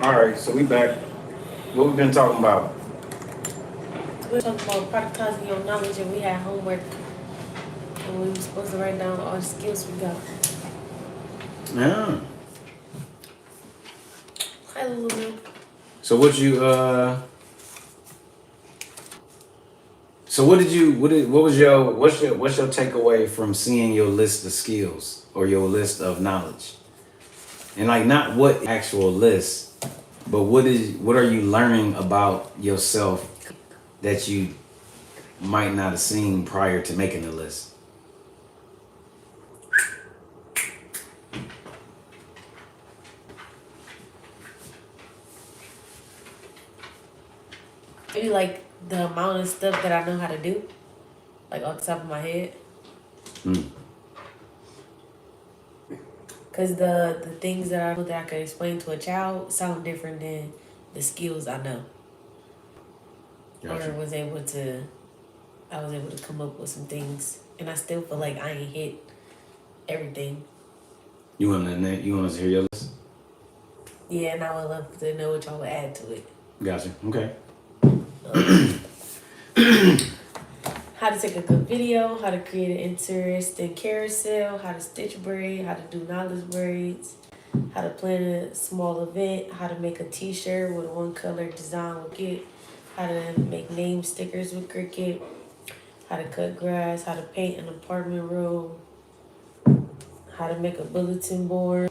All right, so we back. What we been talking about? We're talking about productizing your knowledge, and we had homework, and we were supposed to write down all the skills we got. Yeah. Hi, Lulu. So what you So what was your what's your takeaway from seeing your list of skills or your list of knowledge? And like not what actual list, but what are you learning about yourself that you might not have seen prior to making the list? Maybe like the amount of stuff that I know how to do, like off the top of my head. Mm. Cause the things that I know that I could explain to a child sound different than the skills I know. Gotcha. Or I was able to come up with some things, and I still feel like I ain't hit everything. You want us to hear your list? Yeah, and I would love to know what y'all would add to it. Gotcha. Okay. How to take a good video, how to create an interesting carousel, how to stitch braid, how to do knowledge braids, how to plan a small event, how to make a t-shirt with one color design with it, how to make name stickers with Cricut, how to cut grass, how to paint an apartment room, how to make a bulletin board,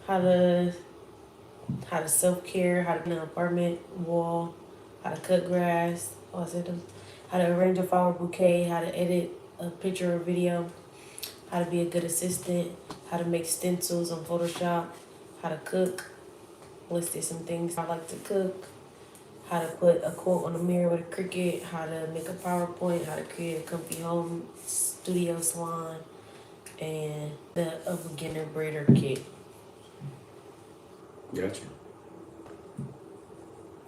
how to self-care, how to paint an apartment wall, how to cut grass, how to arrange a flower bouquet, how to edit a picture or video, how to be a good assistant, how to make stencils on Photoshop, how to cook, listed some things I like to cook, how to put a quote on the mirror with a Cricut, how to make a PowerPoint, how to create a comfy home studio salon, and a beginner braider kit. Gotcha.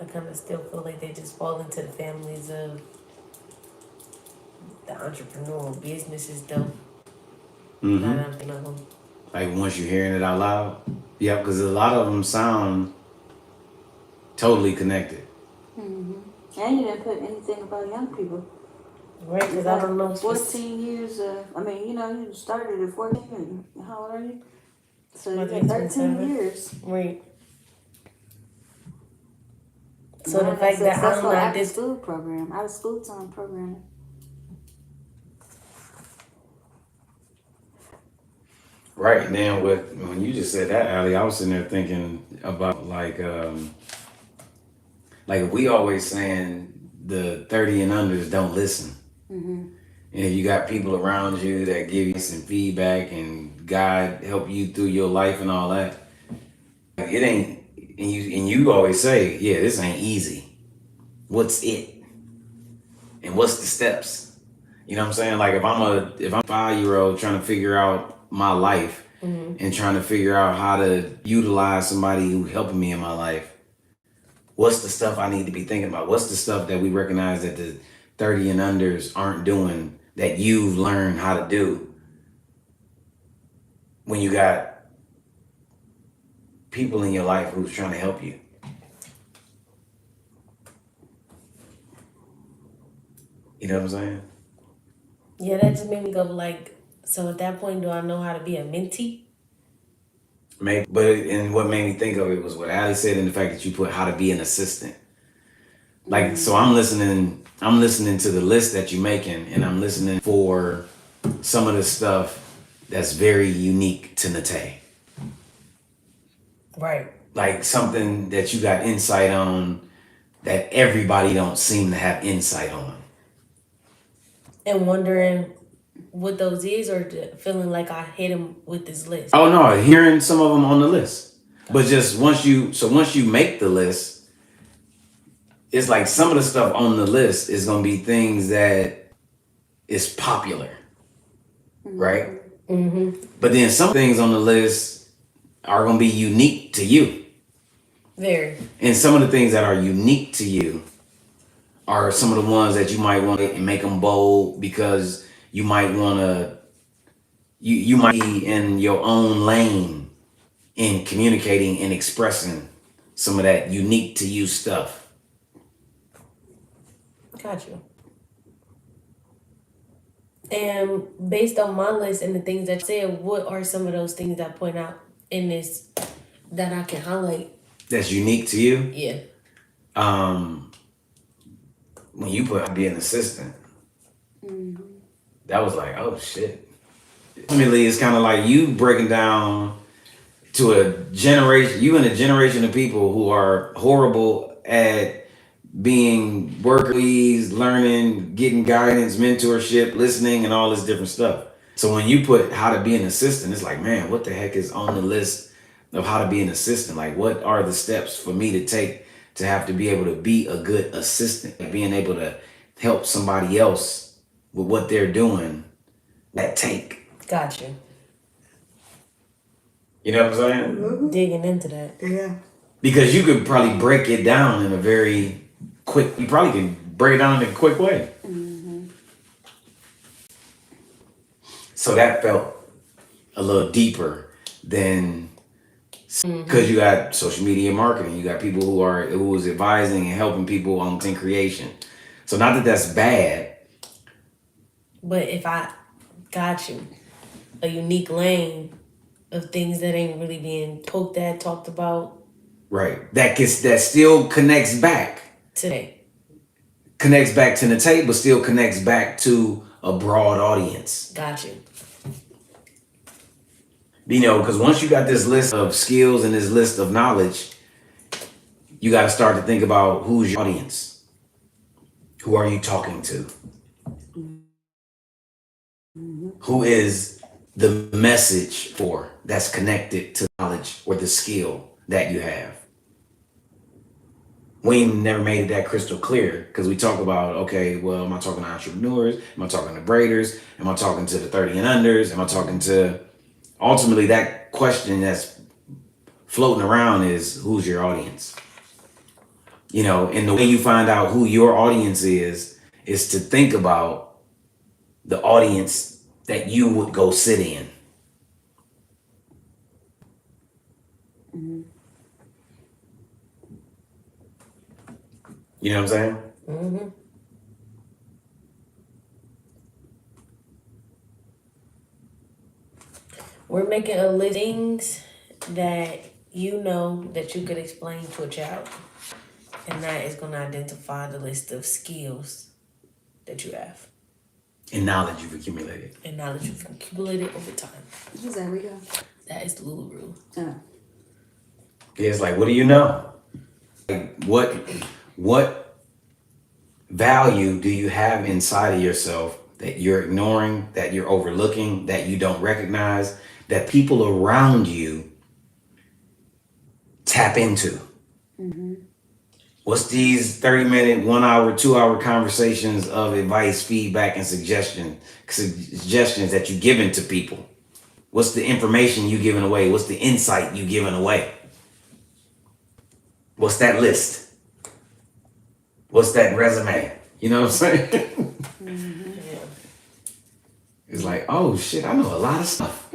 I kind of still feel like they just fall into the families of the entrepreneurial businesses, though. Mm-hmm. Not everything of them. Like once you're hearing it out loud, yeah, because a lot of them sound totally connected. Mm-hmm. And you didn't put anything about young people. Right, because I don't know. 14 years, you started at 14. How old are you? So you I got think 13 27. years. Right. So the fact that I'm not out of school time program. Right now, when you just said that, Ali, I was sitting there thinking about like we always saying the 30 and unders don't listen. Mm-hmm. And if you got people around you that give you some feedback and God help you through your life and all that, it ain't. And you always say, yeah, this ain't easy. What's it? And what's the steps? You know what I'm saying? Like if I'm a 5-year-old trying to figure out my life and trying to figure out how to utilize somebody who helping me in my life, what's the stuff I need to be thinking about? What's the stuff that we recognize that the 30 and unders aren't doing that you've learned how to do when you got people in your life who's trying to help you? You know what I'm saying? Yeah, that just made me go like, so at that point, do I know how to be a mentee? Maybe, and what made me think of it was what Ali said, and the fact that you put how to be an assistant. Like, so I'm listening to the list that you're making, and I'm listening for some of the stuff that's very unique to Nate. Right. Like something that you got insight on that everybody don't seem to have insight on. And wondering what those is, or feeling like I hit him with this list. Oh no, hearing some of them on the list. But just once you make the list, it's like some of the stuff on the list is gonna be things that is popular. Right? Mm-hmm. But then some things on the list are gonna be unique to you. Very. And some of the things that are unique to you are some of the ones that you might want to make them bold because you might want to, you might be in your own lane in communicating and expressing some of that unique to you stuff. Got you. And based on my list and the things that I said, what are some of those things that point out in this that I can highlight? That's unique to you. Yeah. When you put be an assistant, that was like, oh shit. Ultimately, it's kind of like you breaking down to a generation, you and a generation of people who are horrible at being workers, learning, getting guidance, mentorship, listening, and all this different stuff. So when you put how to be an assistant, it's like, man, what the heck is on the list of how to be an assistant? Like, what are the steps for me to take to have to be able to be a good assistant? Like being able to help somebody else with what they're doing, that take. Got you. You know what I'm saying? Digging into that. Yeah. Because you could probably break it down in a very quick, you probably can break it down in a quick way. So that felt a little deeper than, because you got social media marketing, you got people who was advising and helping people on content creation. So not that that's bad. But if I got you a unique lane of things that ain't really being poked at, talked about Right. That still connects back. today. Connects back to the tape, but still connects back to a broad audience. Got you. You know, because once you got this list of skills and this list of knowledge, you got to start to think about who's your audience. Who are you talking to? Who is the message for that's connected to knowledge or the skill that you have? We never made it that crystal clear because we talk about, okay, well, am I talking to entrepreneurs? Am I talking to braiders? Am I talking to the 30 and unders? Am I talking to, ultimately that question that's floating around is who's your audience? You know, and the way you find out who your audience is to think about the audience that you would go sit in. You know what I'm saying? Mm-hmm. We're making a list of things that you know that you could explain to a child. And that is going to identify the list of skills that you have. And knowledge you've accumulated. And knowledge you've accumulated over time. There we go. That is the Lulu. Oh. Yeah, it's like, what do you know? Like, what value do you have inside of yourself that you're ignoring, that you're overlooking, that you don't recognize, that people around you tap into? What's these 30-minute, 1 hour, 2 hour conversations of advice, feedback, and suggestions that you're giving to people? What's the information you giving away? What's the insight you giving away? What's that list? What's that resume? You know what I'm saying? Yeah. It's like, oh shit, I know a lot of stuff.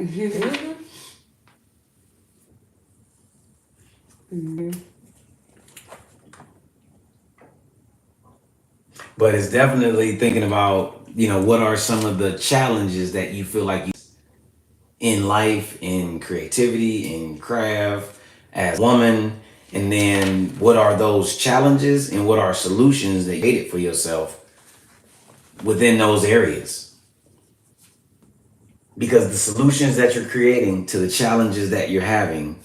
But it's definitely thinking about, you know, what are some of the challenges that you feel like you in life, in creativity, in craft, as a woman, and then what are those challenges and what are solutions that you created for yourself within those areas? Because the solutions that you're creating to the challenges that you're having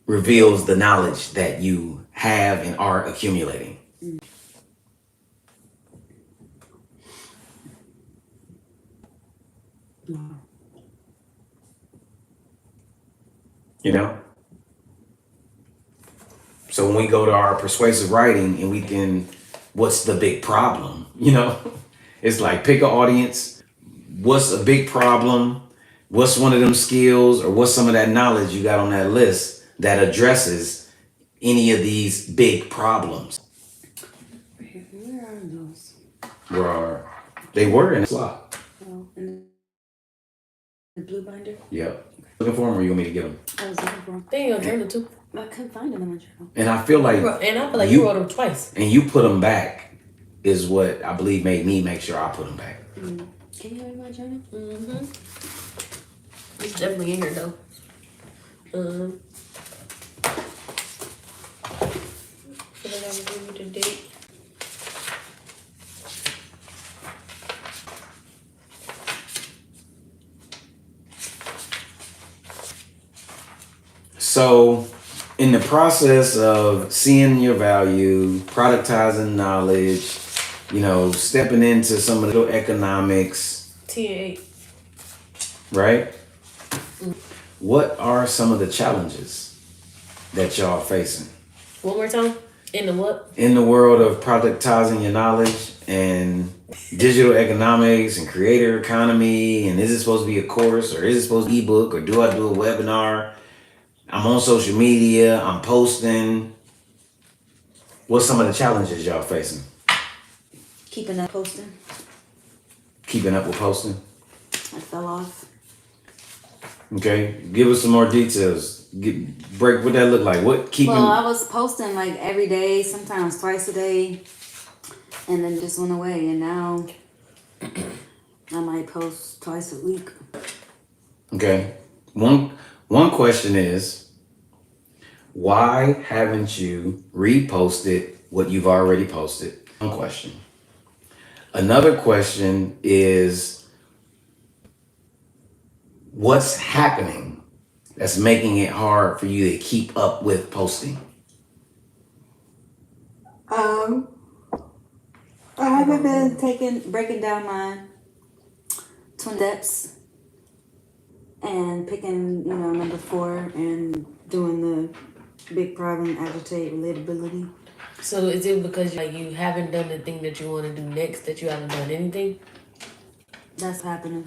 reveals the knowledge that you have and are accumulating. You know? So when we go to our persuasive writing and we can, what's the big problem? You know? It's like pick an audience. What's a big problem? What's one of them skills or what's some of that knowledge you got on that list that addresses any of these big problems? Where are those? They were in the slot. Oh, in the blue binder? Yep. Looking for them or you want me to get them? I was looking for 'em. They in your journal too. I couldn't find them in my journal. And I feel like, And I feel like you wrote them twice. and you put them back is what I believe made me make sure I put them back. Can you read my journal? Mm-hmm. It's definitely in here though. Feel like I would give you the date. So, in the process of seeing your value, productizing knowledge, stepping into some of the economics, 10-8. right? What are some of the challenges that y'all are facing? One more time. In the what? In the world of productizing your knowledge and digital economics and creator economy, and is it supposed to be a course or is it supposed to be an ebook or do I do a webinar? I'm on social media, I'm posting. What's some of the challenges y'all facing? Keeping up posting. Keeping up with posting? I fell off. Okay, give us some more details. Break what that look like. What keeping? Well, I was posting like every day, sometimes twice a day, and then it just went away. And now I might post twice a week. Okay, one question is, why haven't you reposted what you've already posted? One question. Another question is, what's happening that's making it hard for you to keep up with posting? I haven't been breaking down my twin steps and picking, number 4 and doing the big problem, agitate, relatability. So is it because you haven't done the thing that you want to do next that you haven't done anything? That's happening.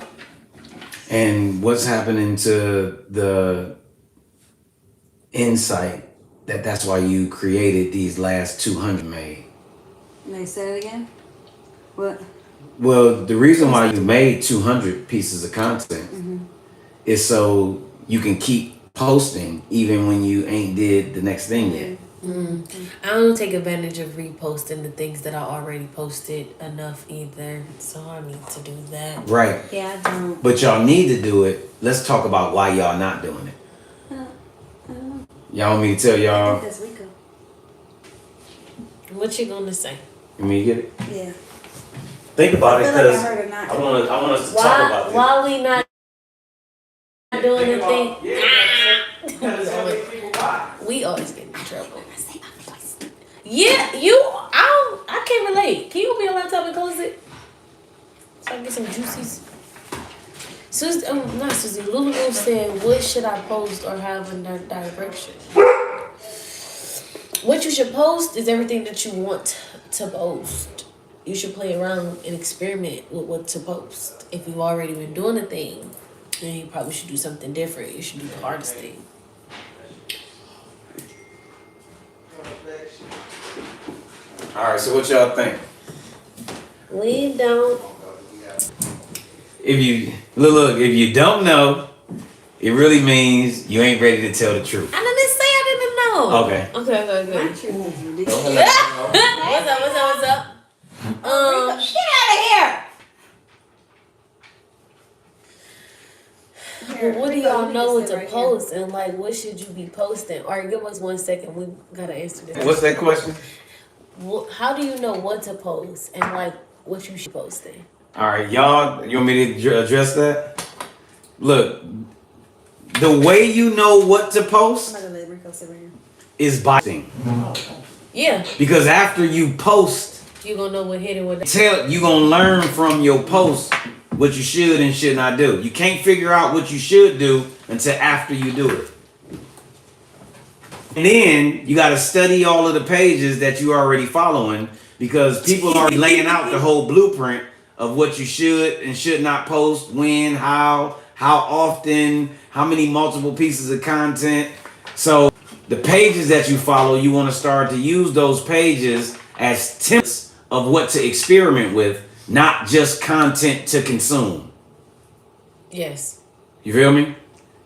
And what's happening to the insight that's why you created these last 200 made? May I say it again? What? Well, the reason why you made 200 pieces of content is so you can keep posting even when you ain't did the next thing yet. I don't take advantage of reposting the things that I already posted enough either. So I need to do that. Right. Yeah, I don't. But y'all need to do it. Let's talk about why y'all not doing it. Y'all want me to tell I y'all? think that's Rico. What you gonna say? You mean to get it? Yeah. Think about it, I feel like I because heard it not. I want us to talk about this. Why we not doing the thing? We always get in trouble. Yeah, I can't relate. Can you open your laptop and close it? So I can get some juices. Not Susie. Lulu said, what should I post or have in that direction? What you should post is everything that you want to post. You should play around and experiment with what to post. If you've already been doing a thing, then you probably should do something different. You should do the hardest thing. All right, so what y'all think? We don't. If you if you don't know, it really means you ain't ready to tell the truth. I didn't say I didn't know. Okay. Okay. What's up? Get out of here! What do y'all know what to post and what should you be posting? All right, give us 1 second. We gotta answer this. What's that question? How do you know what to post and what you should be posting? All right, y'all, you want me to address that? Look, the way you know what to post I'm not gonna let Rico sit right here. is by posting. Yeah, Because after you post, you gonna know what hit and what. you gonna learn from your post what you should and should not do. You can't figure out what you should do until after you do it. And then you gotta study all of the pages that you already following, because people are already laying out the whole blueprint of what you should and should not post, when, how often, how many multiple pieces of content. So the pages that you follow, you want to start to use those pages as templates of what to experiment with, not just content to consume. Yes. You feel me?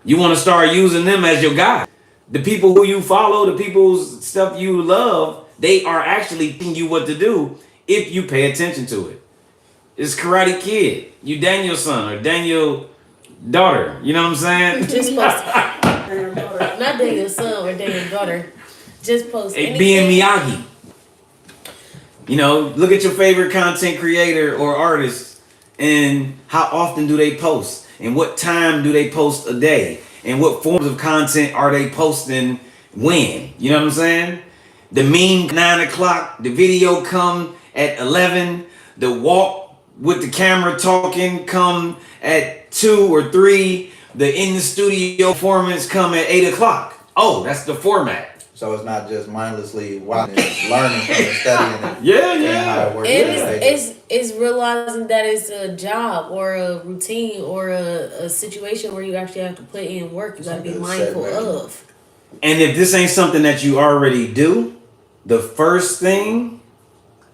You want to start using them as your guide. The people who you follow, the people's stuff you love, they are actually teaching you what to do if you pay attention to it. It's Karate Kid. You Daniel's son or Daniel's daughter. You know what I'm saying? Just post not Daniel's son or Daniel's daughter. Just post anything. Being Miyagi. You know, look at your favorite content creator or artist and how often do they post and what time do they post a day and what forms of content are they posting when. You know what I'm saying? The meme 9 o'clock, the video come at 11, the walk with the camera talking come at 2 or 3, the in the studio performance come at 8 o'clock. Oh, that's the format. So it's not just mindlessly watching, it's learning and studying it. Yeah, And yeah. how it works. And it's realizing that it's a job or a routine or a situation where you actually have to put in work. You gotta be mindful of. And if this ain't something that you already do, the first thing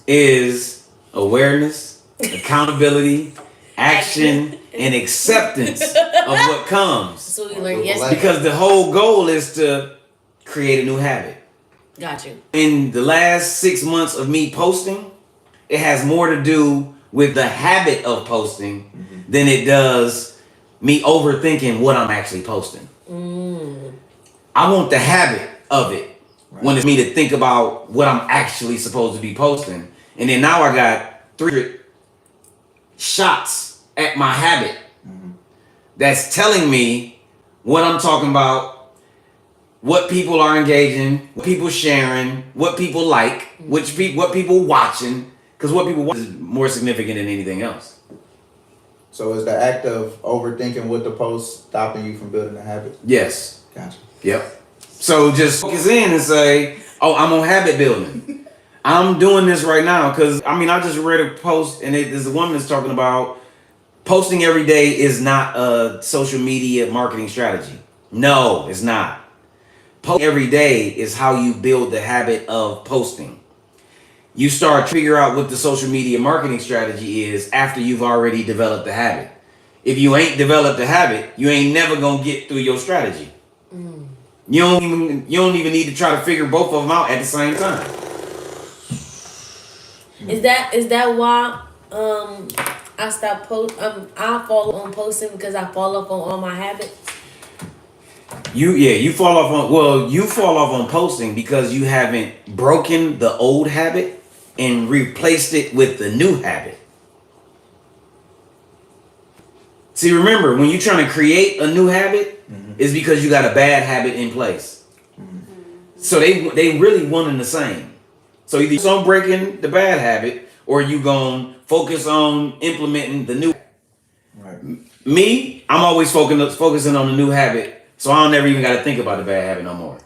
is awareness, accountability, action, and acceptance of what comes. So we learn yes. Because the whole goal is to create a new habit. Got you. In the last 6 months of me posting, it has more to do with the habit of posting than it does me overthinking what I'm actually posting. I want the habit of it when it's me to think about what I'm actually supposed to be posting. And then now I got 300 shots at my habit that's telling me what I'm talking about, what people are engaging, what people sharing, what people like, what people watching, because what people watch is more significant than anything else. So is the act of overthinking what to post stopping you from building a habit? Yes. Gotcha. Yep. So just focus in and say, oh, I'm on habit building. I'm doing this right now because, I just read a post and there's a woman that's talking about posting every day is not a social media marketing strategy. No, it's not. Posting every day is how you build the habit of posting. You start to figure out what the social media marketing strategy is after you've already developed the habit. If you ain't developed the habit, you ain't never gonna get through your strategy. You don't even need to try to figure both of them out at the same time. Is that why I stopped I fall on posting because I fall off on all my habits? You fall off on posting because you haven't broken the old habit and replaced it with the new habit. See, remember, when you're trying to create a new habit, it's because you got a bad habit in place. So they really one and the same. So either you're on breaking the bad habit or you gonna focus on implementing the new. Right. Me, I'm always focusing on the new habit. So I don't never even got to think about the bad habit no more.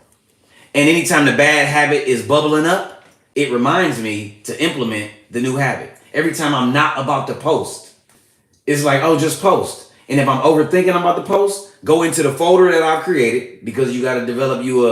And anytime the bad habit is bubbling up, it reminds me to implement the new habit. Every time I'm not about to post, it's like, oh, just post. And if I'm overthinking about the post, go into the folder that I've created because you got to develop you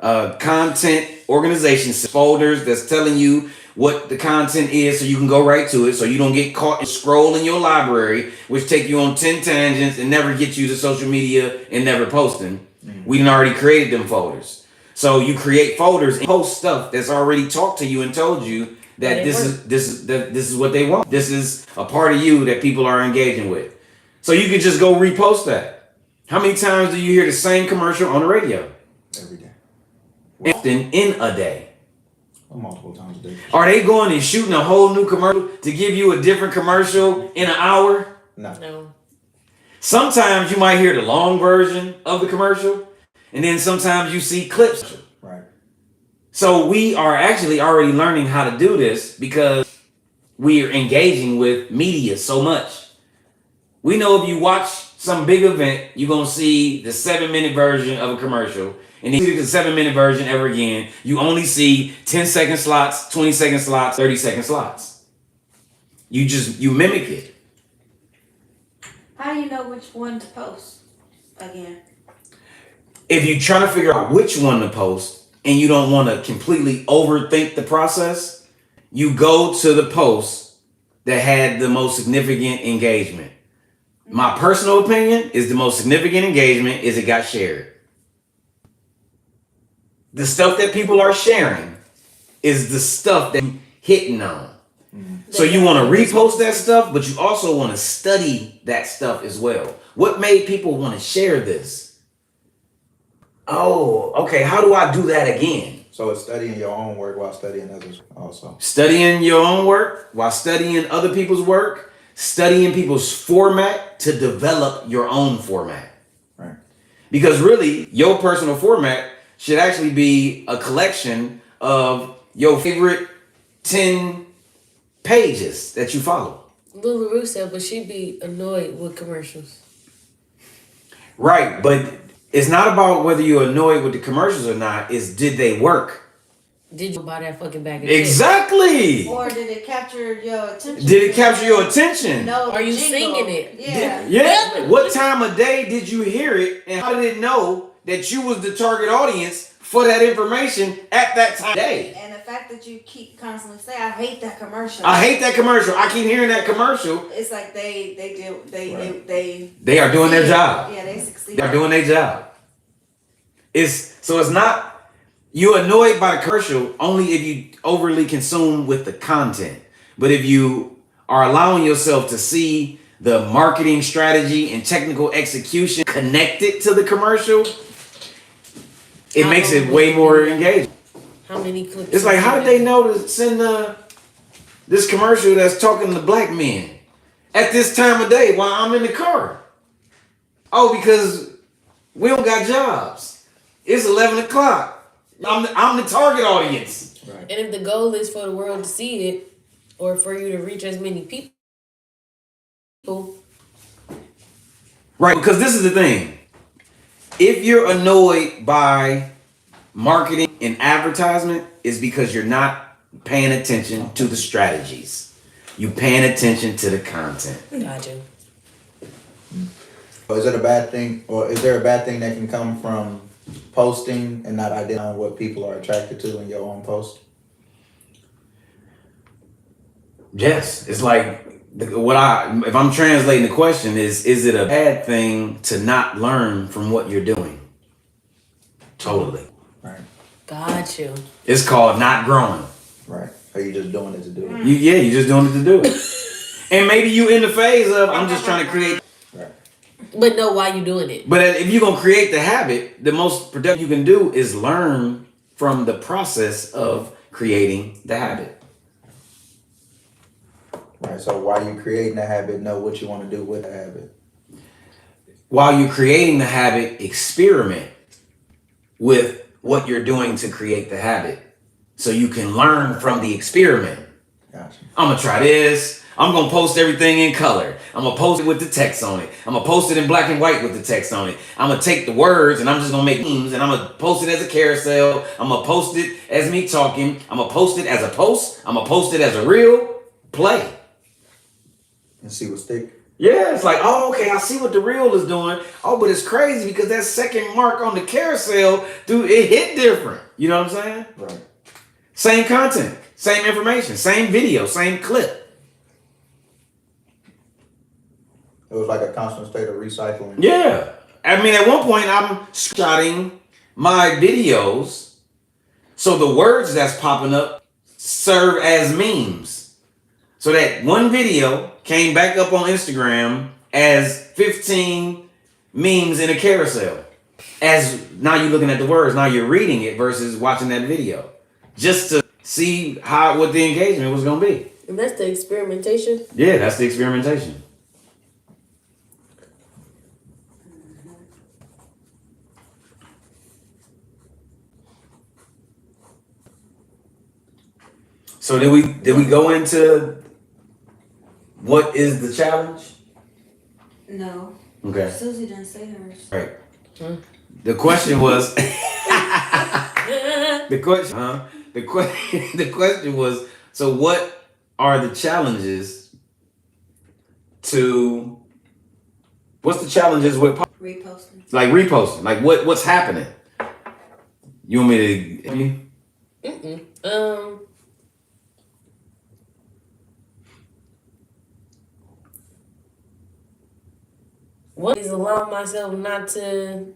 a content organization folders that's telling you what the content is so you can go right to it so you don't get caught and scroll in your library, which take you on 10 tangents and never get you to social media and never posting. We done already created them folders. So you create folders and post stuff that's already talked to you and told you that this is what they want. This is a part of you that people are engaging with. So you can just go repost that. How many times do you hear the same commercial on the radio? Every day. Often in a day. Multiple times a day. Are they going and shooting a whole new commercial to give you a different commercial in an hour? No. Sometimes you might hear the long version of the commercial, and then sometimes you see clips. Right. So we are actually already learning how to do this because we are engaging with media so much. We know if you watch some big event, you're going to see the 7-minute version of a commercial. And then you see the 7-minute version ever again. You only see 10-second slots, 20-second slots, 30-second slots. You mimic it. How do you know which one to post again? If you're trying to figure out which one to post and you don't want to completely overthink the process, you go to the post that had the most significant engagement. My personal opinion is the most significant engagement is it got shared. The stuff that people are sharing is the stuff that you're hitting on. So you want to repost that stuff, but you also want to study that stuff as well. What made people want to share this? Oh, okay. How do I do that again? So it's studying your own work while studying others also. Studying your own work while studying other people's work, studying people's format to develop your own format. Right. Because really, your personal format should actually be a collection of your favorite 10 pages that you follow. Lulu said, but she'd be annoyed with commercials. Right, but it's not about whether you're annoyed with the commercials or not, it's did they work? Did you buy that fucking bag of chips? Exactly. Or did it capture your attention? Did it capture your attention? No. Are you jingle. singing it? Yeah. Yeah. What time of day did you hear it, and how did it know that you was the target audience for that information at that time of day? And the fact that you keep constantly saying, "I hate that commercial." I hate that commercial. I keep hearing that commercial. It's like they They are doing their job. Yeah, they succeed. They're doing their job. It's not you annoyed by the commercial only if you overly consume with the content. But if you are allowing yourself to see the marketing strategy and technical execution connected to the commercial, it makes it way more engaging. How many clips? It's like, how did they know to send this commercial that's talking to black men at this time of day while I'm in the car? Oh, because we don't got jobs. It's 11 o'clock. I'm the target audience. Right. And if the goal is for the world to see it, or for you to reach as many people, Right, because this is the thing. If you're annoyed by marketing and advertisement, it's because you're not paying attention to the strategies. You paying attention to the content. gotcha. Is it a bad thing, or is there a bad thing that can come from posting and not identifying what people are attracted to in your own post? Yes, it's like if I'm translating the question is it a bad thing to not learn from what you're doing? Totally. Right. Got you. It's called not growing. Right. Or you just doing it to do it? You're just doing it to do it. And maybe you in the phase of I'm just trying to create. Right. But know why you doing it. But if you're gonna create the habit, the most productive you can do is learn from the process of creating the habit. Right. So while you're creating the habit, know what you want to do with the habit. While you're creating the habit, experiment with what you're doing to create the habit, so you can learn from the experiment. Gotcha. I'm gonna try this. I'm gonna post everything in color. I'm gonna post it with the text on it. I'm gonna post it in black and white with the text on it. I'm gonna take the words and I'm just gonna make memes and I'm gonna post it as a carousel. I'm gonna post it as me talking. I'm gonna post it as a post. I'm gonna post it as a reel. Play. And see what stick. Yeah, it's like, oh, okay, I see what the reel is doing. Oh, but it's crazy because that second mark on the carousel, dude, it hit different. You know what I'm saying? Right. Same content, same information, same video, same clip. It was like a constant state of recycling. Yeah. I mean, at one point, I'm screenshotting my videos so the words that's popping up serve as memes. So that one video came back up on Instagram as 15 memes in a carousel. As now you're looking at the words, now you're reading it versus watching that video. Just to see what the engagement was gonna be. And that's the experimentation. Yeah, that's the experimentation. So did we go into what is the challenge? No. Okay. Susie didn't say hers. Right. The question was the question was, so what are the challenges to what's the challenges with Reposting. like reposting? Like what's happening? You want me to One is allow myself not to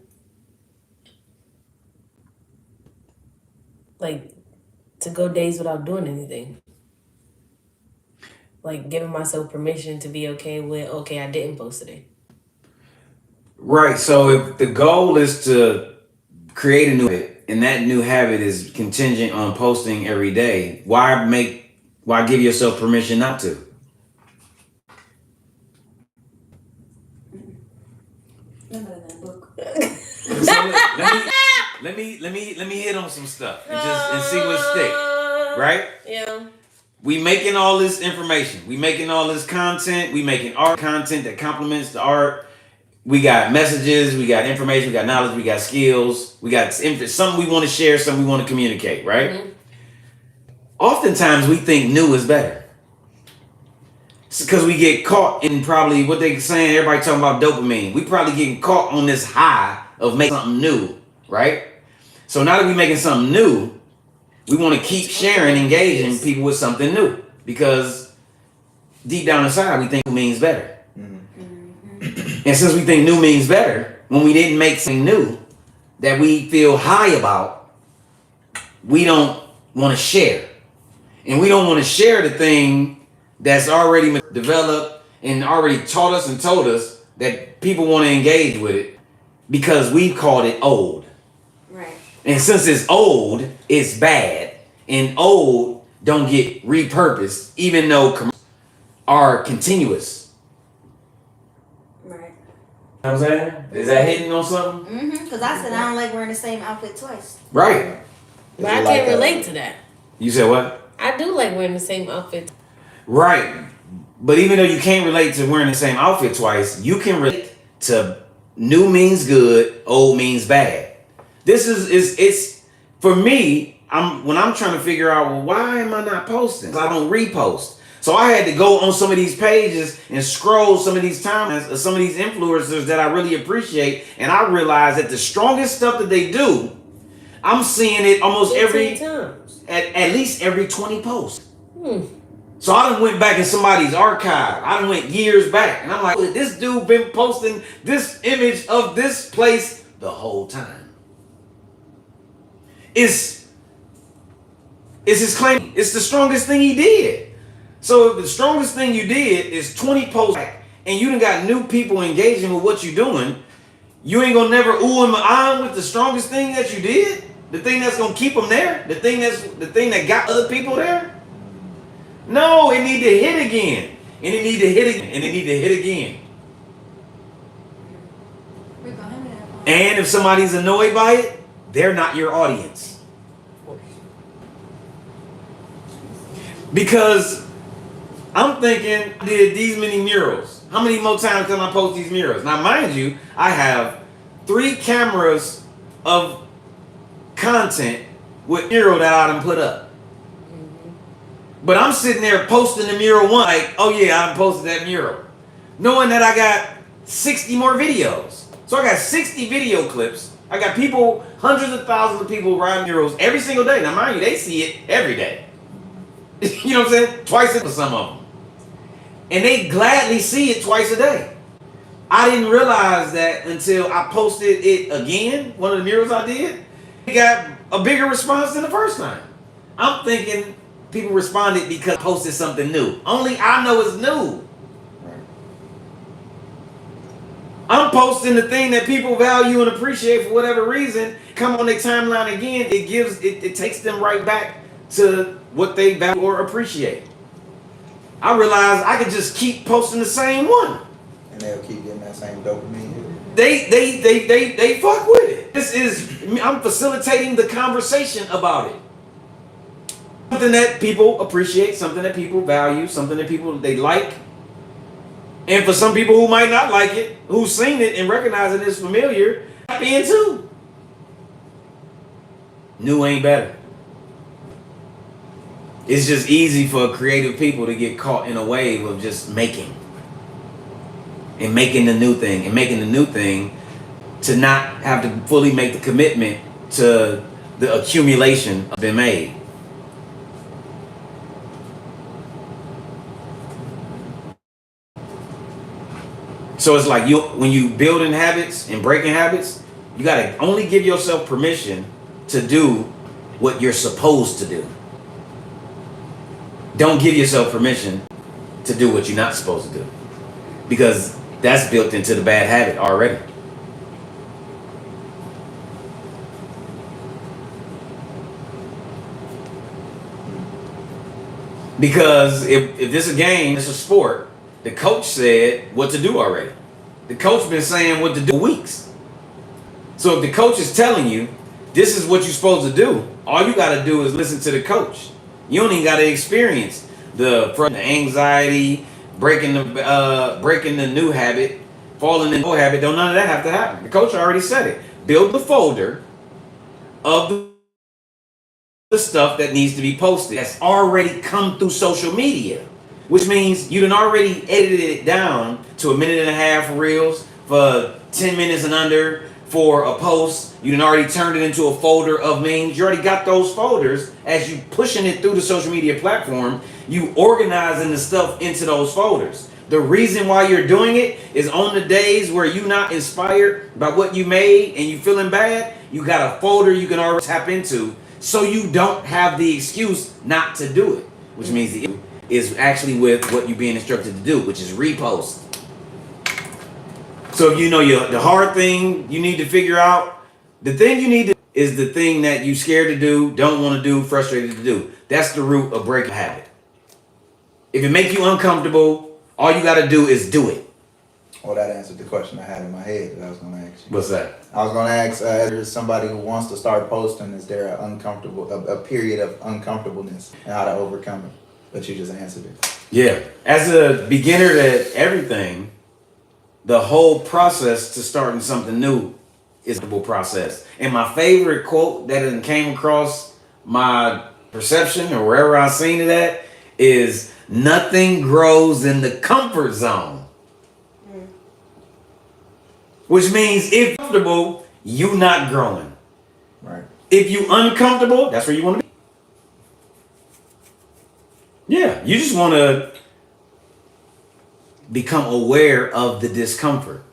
to go days without doing anything. Like giving myself permission to be okay with I didn't post today. Right. So if the goal is to create a new habit, and that new habit is contingent on posting every day, why give yourself permission not to? Remember that book. So let me hit on some stuff and see what stick. Right? Yeah. We making all this information. We making all this content. We making art content that complements the art. We got messages. We got information. We got knowledge. We got skills. We got something we want to share. Something we want to communicate. Right? Mm-hmm. Oftentimes we think new is better. Because we get caught in probably what they saying. Everybody talking about dopamine. We probably getting caught on this high of making something new. Right? So now that we making something new, we want to keep sharing, engaging people with something new, because deep down inside we think new means better. Mm-hmm. And since we think new means better, when we didn't make something new that we feel high about, we don't want to share. And we don't want to share the thing that's already developed and already taught us and told us that people want to engage with it, because we've called it old. Right. And since it's old, it's bad. And old don't get repurposed, even though commercials are continuous. Right. You know what I'm saying? Is that hitting on something? Mm-hmm. Because I said I don't like wearing the same outfit twice. Right. But I can't relate to that. You said what? I do like wearing the same outfit. Right. But even though you can't relate to wearing the same outfit twice, you can relate to new means good, old means bad. This it's for me, when I'm trying to figure out, well, why am I not posting? I don't repost. So I had to go on some of these pages and scroll some of these timelines, some of these influencers that I really appreciate, and I realized that the strongest stuff that they do, I'm seeing it almost every times. At least every 20 posts. So I done went back in somebody's archive. I done went years back, and I'm like, this dude been posting this image of this place the whole time. It's his claim. It's the strongest thing he did. So if the strongest thing you did is 20 posts back, and you done got new people engaging with what you're doing, you ain't gonna never ooh and ah with the strongest thing that you did, the thing that's gonna keep them there, the thing that got other people there. No, it need to hit again, and it need to hit again, and it need to hit again. And if somebody's annoyed by it, they're not your audience. Because I'm thinking, I did these many murals. How many more times can I post these murals? Now, mind you, I have 3 cameras of content with mural that I done put up. But I'm sitting there posting the mural one, like, oh yeah, I done posted that mural, knowing that I got 60 more videos. So I got 60 video clips. I got people, hundreds of thousands of people writing murals every single day. Now, mind you, they see it every day. You know what I'm saying? Twice for some of them. And they gladly see it twice a day. I didn't realize that until I posted it again, one of the murals I did. It got a bigger response than the first time. I'm thinking people responded because I posted something new. Only I know it's new. I'm posting the thing that people value and appreciate for whatever reason. Come on their timeline again, it takes them right back to what they value or appreciate. I realized I could just keep posting the same one, and they'll keep getting that same dopamine. They fuck with it. I'm facilitating the conversation about it. Something that people appreciate, something that people value, something that they like. And for some people who might not like it, who've seen it and recognize it as familiar, happy in too. New ain't better. It's just easy for creative people to get caught in a wave of just making. And making the new thing. And making the new thing to not have to fully make the commitment to the accumulation of been made. So it's like when you building habits and breaking habits, you gotta only give yourself permission to do what you're supposed to do. Don't give yourself permission to do what you're not supposed to do, because that's built into the bad habit already. Because if this is a game, it's a sport, the coach said what to do already. The coach been saying what to do for weeks. So if the coach is telling you this is what you're supposed to do, all you got to do is listen to the coach. You don't even got to experience the anxiety, breaking the new habit, falling in the old habit. Don't none of that have to happen. The coach already said it. Build the folder of the stuff that needs to be posted that's already come through social media, which means you done already edited it down to 1.5 minute reels for 10 minutes and under for a post. You done already turned it into a folder of memes. You already got those folders. As you pushing it through the social media platform, you organizing the stuff into those folders. The reason why you're doing it is on the days where you're not inspired by what you made and you feeling bad, you got a folder you can already tap into, so you don't have the excuse not to do it, which means the is actually with what you're being instructed to do, which is repost. So if you know the hard thing you need to figure out, the thing you need to is the thing that you scared to do, don't want to do, frustrated to do. That's the root of breaking habit. If it makes you uncomfortable, all you got to do is do it. Well, that answered the question I had in my head that I was going to ask you. What's that? I was going to ask, there's somebody who wants to start posting, is there a period of uncomfortableness and how to overcome it? But you just answered it. Yeah. As a beginner to everything, the whole process to starting something new is a process. And my favorite quote that came across my perception or wherever I seen it at is, nothing grows in the comfort zone. Which means if comfortable, you not growing. Right. If you uncomfortable, that's where you want to be. Yeah, you just want to become aware of the discomfort.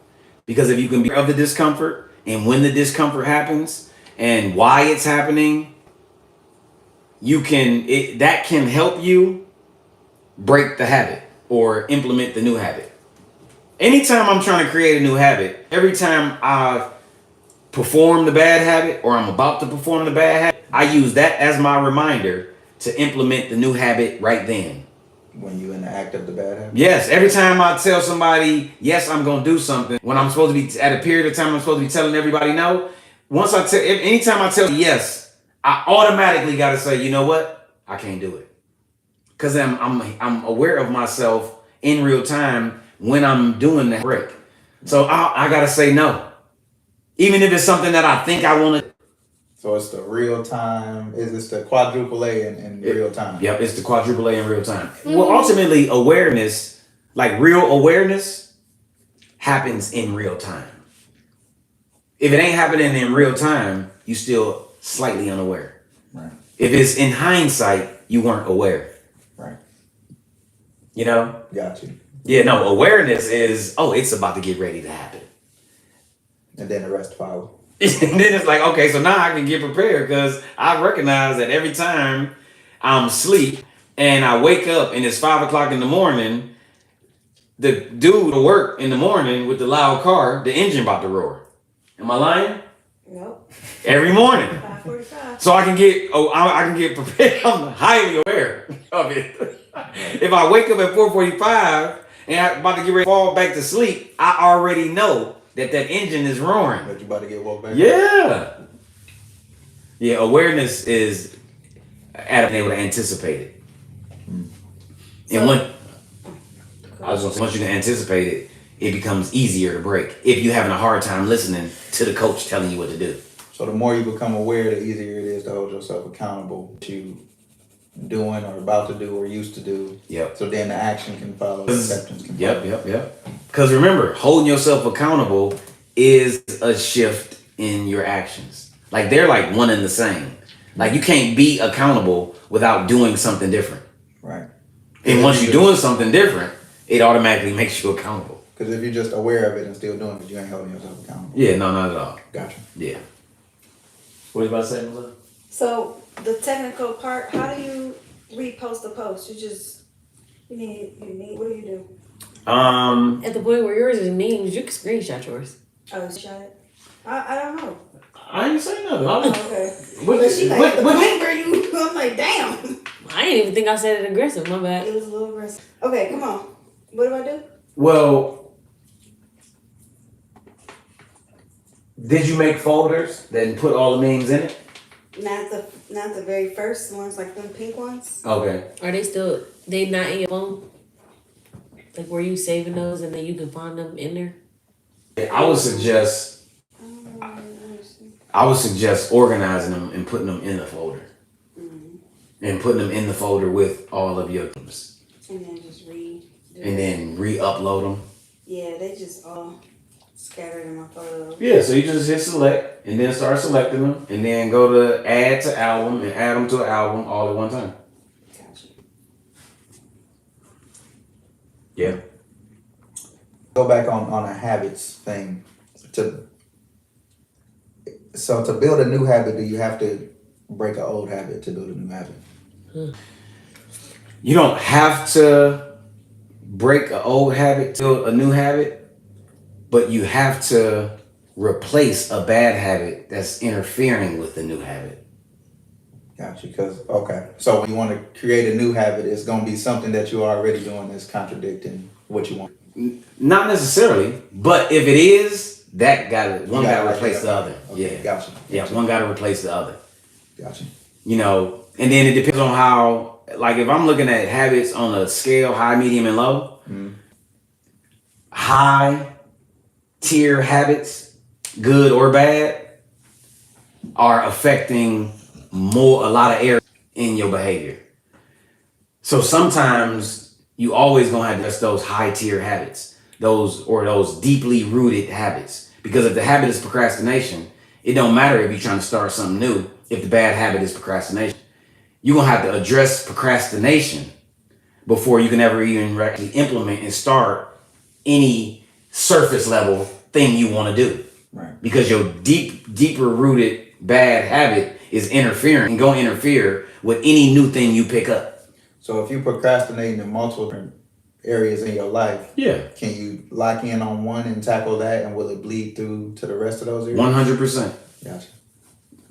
Because if you can be aware of the discomfort and when the discomfort happens and why it's happening, that can help you break the habit or implement the new habit. Anytime I'm trying to create a new habit, every time I perform the bad habit or I'm about to perform the bad habit, I use that as my reminder to implement the new habit right then. When you in the act of the bad habit? Yes, every time I tell somebody, yes, I'm going to do something, when I'm supposed to be at a period of time, I'm supposed to be telling everybody no. Anytime I tell yes, I automatically got to say, you know what? I can't do it. Because I'm aware of myself in real time when I'm doing that break. So I got to say no. Even if it's something that I think I want to. So it's the real time, it's the quadruple A in real time. Yep, it's the quadruple A in real time. Mm-hmm. Well, ultimately, awareness, like real awareness, happens in real time. If it ain't happening in real time, you still slightly unaware. Right. If it's in hindsight, you weren't aware. Right. You know? Got you. Yeah, no, awareness is, it's about to get ready to happen. And then the rest follow. And then it's like, okay, so now I can get prepared because I recognize that every time I'm asleep and I wake up and it's 5 o'clock in the morning, the dude to work in the morning with the loud car, the engine about to roar. Am I lying? Nope. Every morning. 5:45. So I can get prepared. I'm highly aware of it. If I wake up at 4:45 and I'm about to get ready to fall back to sleep, I already know that engine is roaring. But you about to get woke back up? Yeah. Yeah, awareness is being able to anticipate it. And once you can anticipate it, it becomes easier to break if you're having a hard time listening to the coach telling you what to do. So the more you become aware, the easier it is to hold yourself accountable to doing or about to do or used to do. Yep. So then the action can follow, the acceptance can follow. Yep. Because remember, holding yourself accountable is a shift in your actions. Like they're like one and the same. Like you can't be accountable without doing something different. Right. And once you're doing something different, it automatically makes you accountable. Because if you're just aware of it and still doing it, you ain't holding yourself accountable. Yeah, no, not at all. Gotcha. Yeah. What you about to say, Melissa? So the technical part, how do you repost the post? You need, what do you do? At the point where yours is memes, you can screenshot yours. Oh, shut it. I don't know. I ain't say nothing. Oh, okay. What, But she like, what, the what, point where you, I'm like, damn. I didn't even think I said it aggressive. My bad. It was a little aggressive. Okay, come on. What do I do? well, did you make folders that put all the memes in it? Not the very first ones, like them pink ones. Okay. Are they not in your phone? Like, were you saving those and then you can find them in there? I would suggest organizing them and putting them in the folder. And putting them in the folder with all of your clips. And then just And then re-upload them. Yeah, they just all scattered in my photos. Yeah, so you just hit select and then start selecting them and then go to add to album and add them to an album all at one time. Gotcha. Yeah. Go back on a habits thing. So to build a new habit, do you have to break an old habit to build a new habit? You don't have to break an old habit to build a new habit, but you have to replace a bad habit that's interfering with the new habit. Gotcha. So when you want to create a new habit, it's going to be something that you're already doing that's contradicting what you want. Not necessarily, but if it is, one gotta gotta replace like the other. Okay, Yeah. gotcha. Yeah, one gotta replace the other. Gotcha. You know, and then it depends on how, like if I'm looking at habits on a scale, high, medium, and low, high tier habits, good or bad, are affecting a lot of areas in your behavior. So sometimes you always gonna have to address those high tier habits, those deeply rooted habits. Because if the habit is procrastination, it don't matter if you're trying to start something new. If the bad habit is procrastination, you're gonna have to address procrastination before you can ever even actually implement and start any surface level thing you want to do. Right. Because your deeper rooted bad habit is interfering and gonna interfere with any new thing you pick up. So if you procrastinate in multiple different areas in your life, Yeah. can you lock in on one and tackle that, and will it bleed through to the rest of those areas? 100%. Gotcha.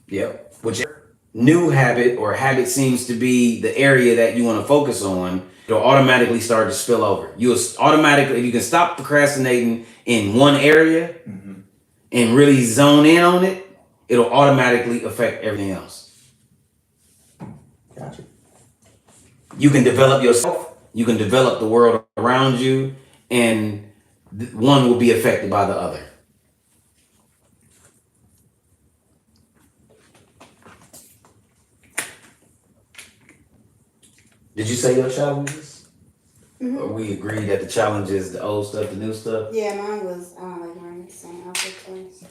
Yep. Whichever new habit or habit seems to be the area that you want to focus on, it'll automatically start to spill over. You'll automatically, if you can stop procrastinating in one area and really zone in on it, it'll automatically affect everything else. Gotcha. You can develop yourself, you can develop the world around you, and one will be affected by the other. Did you say your challenges? Or we agreed that the challenge is the old stuff, the new stuff? Yeah, mine was, I don't like wearing the same outfit twice.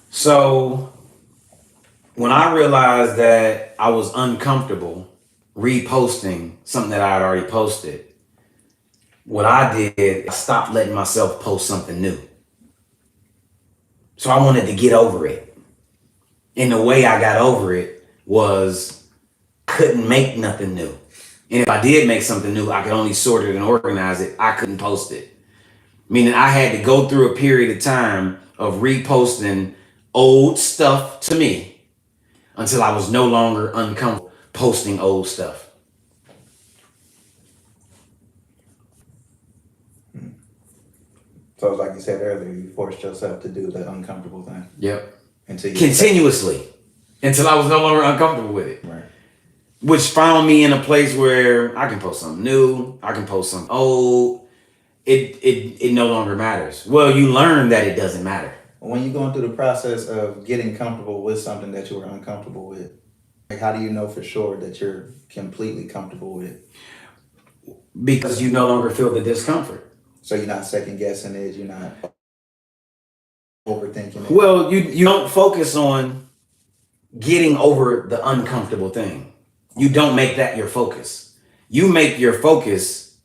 So when I realized that I was uncomfortable reposting something that I had already posted, what I did, I stopped letting myself post something new. So I wanted to get over it. And the way I got over it was couldn't make nothing new. And if I did make something new, I could only sort it and organize it. I couldn't post it. Meaning I had to go through a period of time of reposting old stuff to me until I was no longer uncomfortable posting old stuff. So it's like you said earlier, you forced yourself to do the uncomfortable thing Yep. until you Continuously. Until I was no longer uncomfortable with it. Right. Which found me in a place where I can post something new, I can post something old. It no longer matters. Well, you learn that it doesn't matter. When you're going through the process of getting comfortable with something that you were uncomfortable with, like how do you know for sure that you're completely comfortable with it? Because you no longer feel the discomfort. So you're not second guessing it, you're not overthinking it. Well, you don't focus on getting over the uncomfortable thing. You don't make that your focus. You make your focus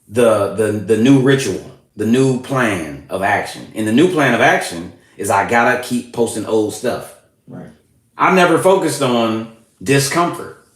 the new ritual, the new plan of action. And the new plan of action is I gotta keep posting old stuff. Right. I never focused on discomfort.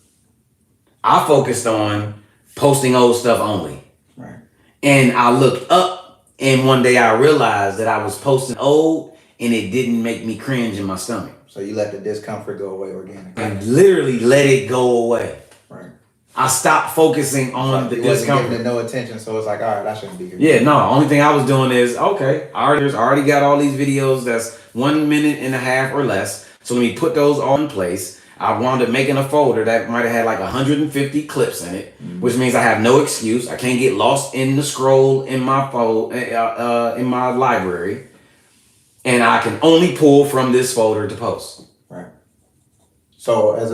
I focused on posting old stuff only. Right. And I looked up, and one day I realized that I was posting old and it didn't make me cringe in my stomach. So you let the discomfort go away organically. I literally let it go away. Right. I stopped focusing on the You wasn't giving discomfort. it no attention, so it's like, all right, I shouldn't be here. Yeah, no, only thing I was doing is, okay, I already got all these videos that's 1 minute and a half or less. So let me put those all in place. I wound up making a folder that might have had like 150 clips in it, which means I have no excuse. I can't get lost in the scroll in my in my library, and I can only pull from this folder to post. Right. So as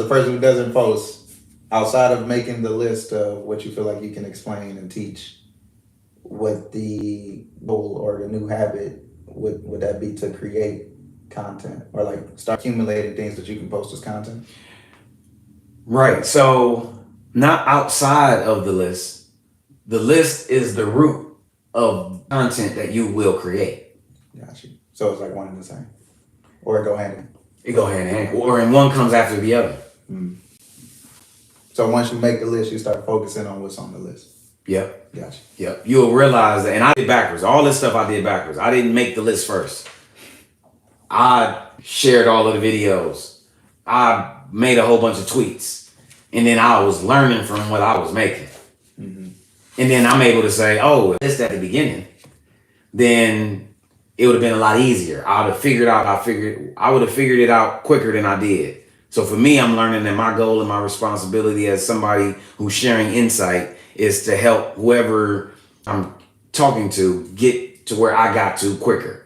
a person who doesn't post, outside of making the list of what you feel like you can explain and teach, what the goal or the new habit would that be to create content or like start accumulating things that you can post as content? Right. So not outside of the list. The list is the root of content that you will create. Gotcha. So it's like one and the same, or it go hand in. It go hand in hand, or and one comes after the other. So once you make the list, you start focusing on what's on the list. Yep. Gotcha. Yep. You'll realize that, and I did backwards. All this stuff I did backwards. I didn't make the list first. I shared all of the videos. I made a whole bunch of tweets, and then I was learning from what I was making. And then I'm able to say, oh, if this at the beginning, then it would have been a lot easier. I would have figured it out quicker than I did. So for me, I'm learning that my goal and my responsibility as somebody who's sharing insight is to help whoever I'm talking to get to where I got to quicker.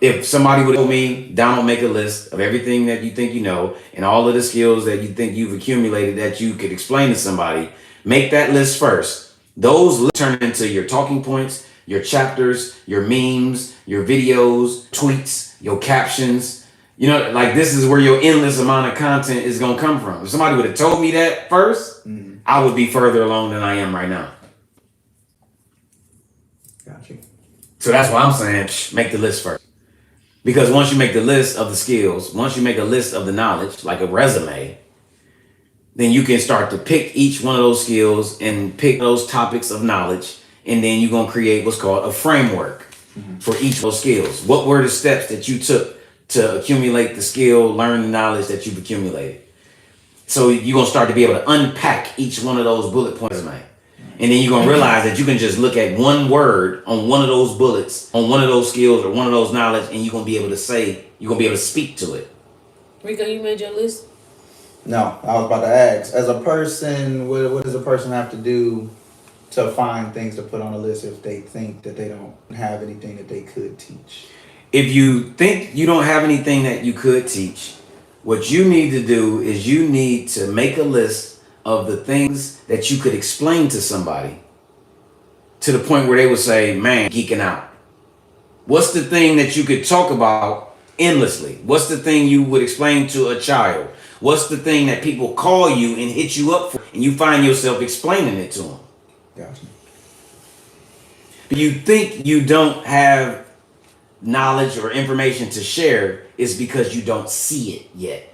If somebody would have told me, Donald, make a list of everything that you think you know and all of the skills that you think you've accumulated that you could explain to somebody, make that list first. Those lists turn into your talking points, your chapters, your memes, your videos, tweets, your captions. You know, like this is where your endless amount of content is going to come from. If somebody would have told me that first, I would be further along than I am right now. Gotcha. So that's why I'm saying make the list first. Because once you make the list of the skills, once you make a list of the knowledge, like a resume, then you can start to pick each one of those skills and pick those topics of knowledge. And then you're going to create what's called a framework for each of those skills. What were the steps that you took to accumulate the skill, learn the knowledge that you've accumulated? So you're going to start to be able to unpack each one of those bullet points, man. And then you're going to realize that you can just look at one word on one of those bullets, on one of those skills or one of those knowledge, and you're going to be able to say, you're going to be able to speak to it. Rico, you made your list? No, I was about to ask. As a person, what does a person have to do to find things to put on a list if they think that they don't have anything that they could teach? If you think you don't have anything that you could teach, what you need to do is you need to make a list of the things that you could explain to somebody to the point where they would say, man, geeking out. What's the thing that you could talk about endlessly? What's the thing you would explain to a child? What's the thing that people call you and hit you up for and you find yourself explaining it to them? Gotcha. You think you don't have knowledge or information to share is because you don't see it yet.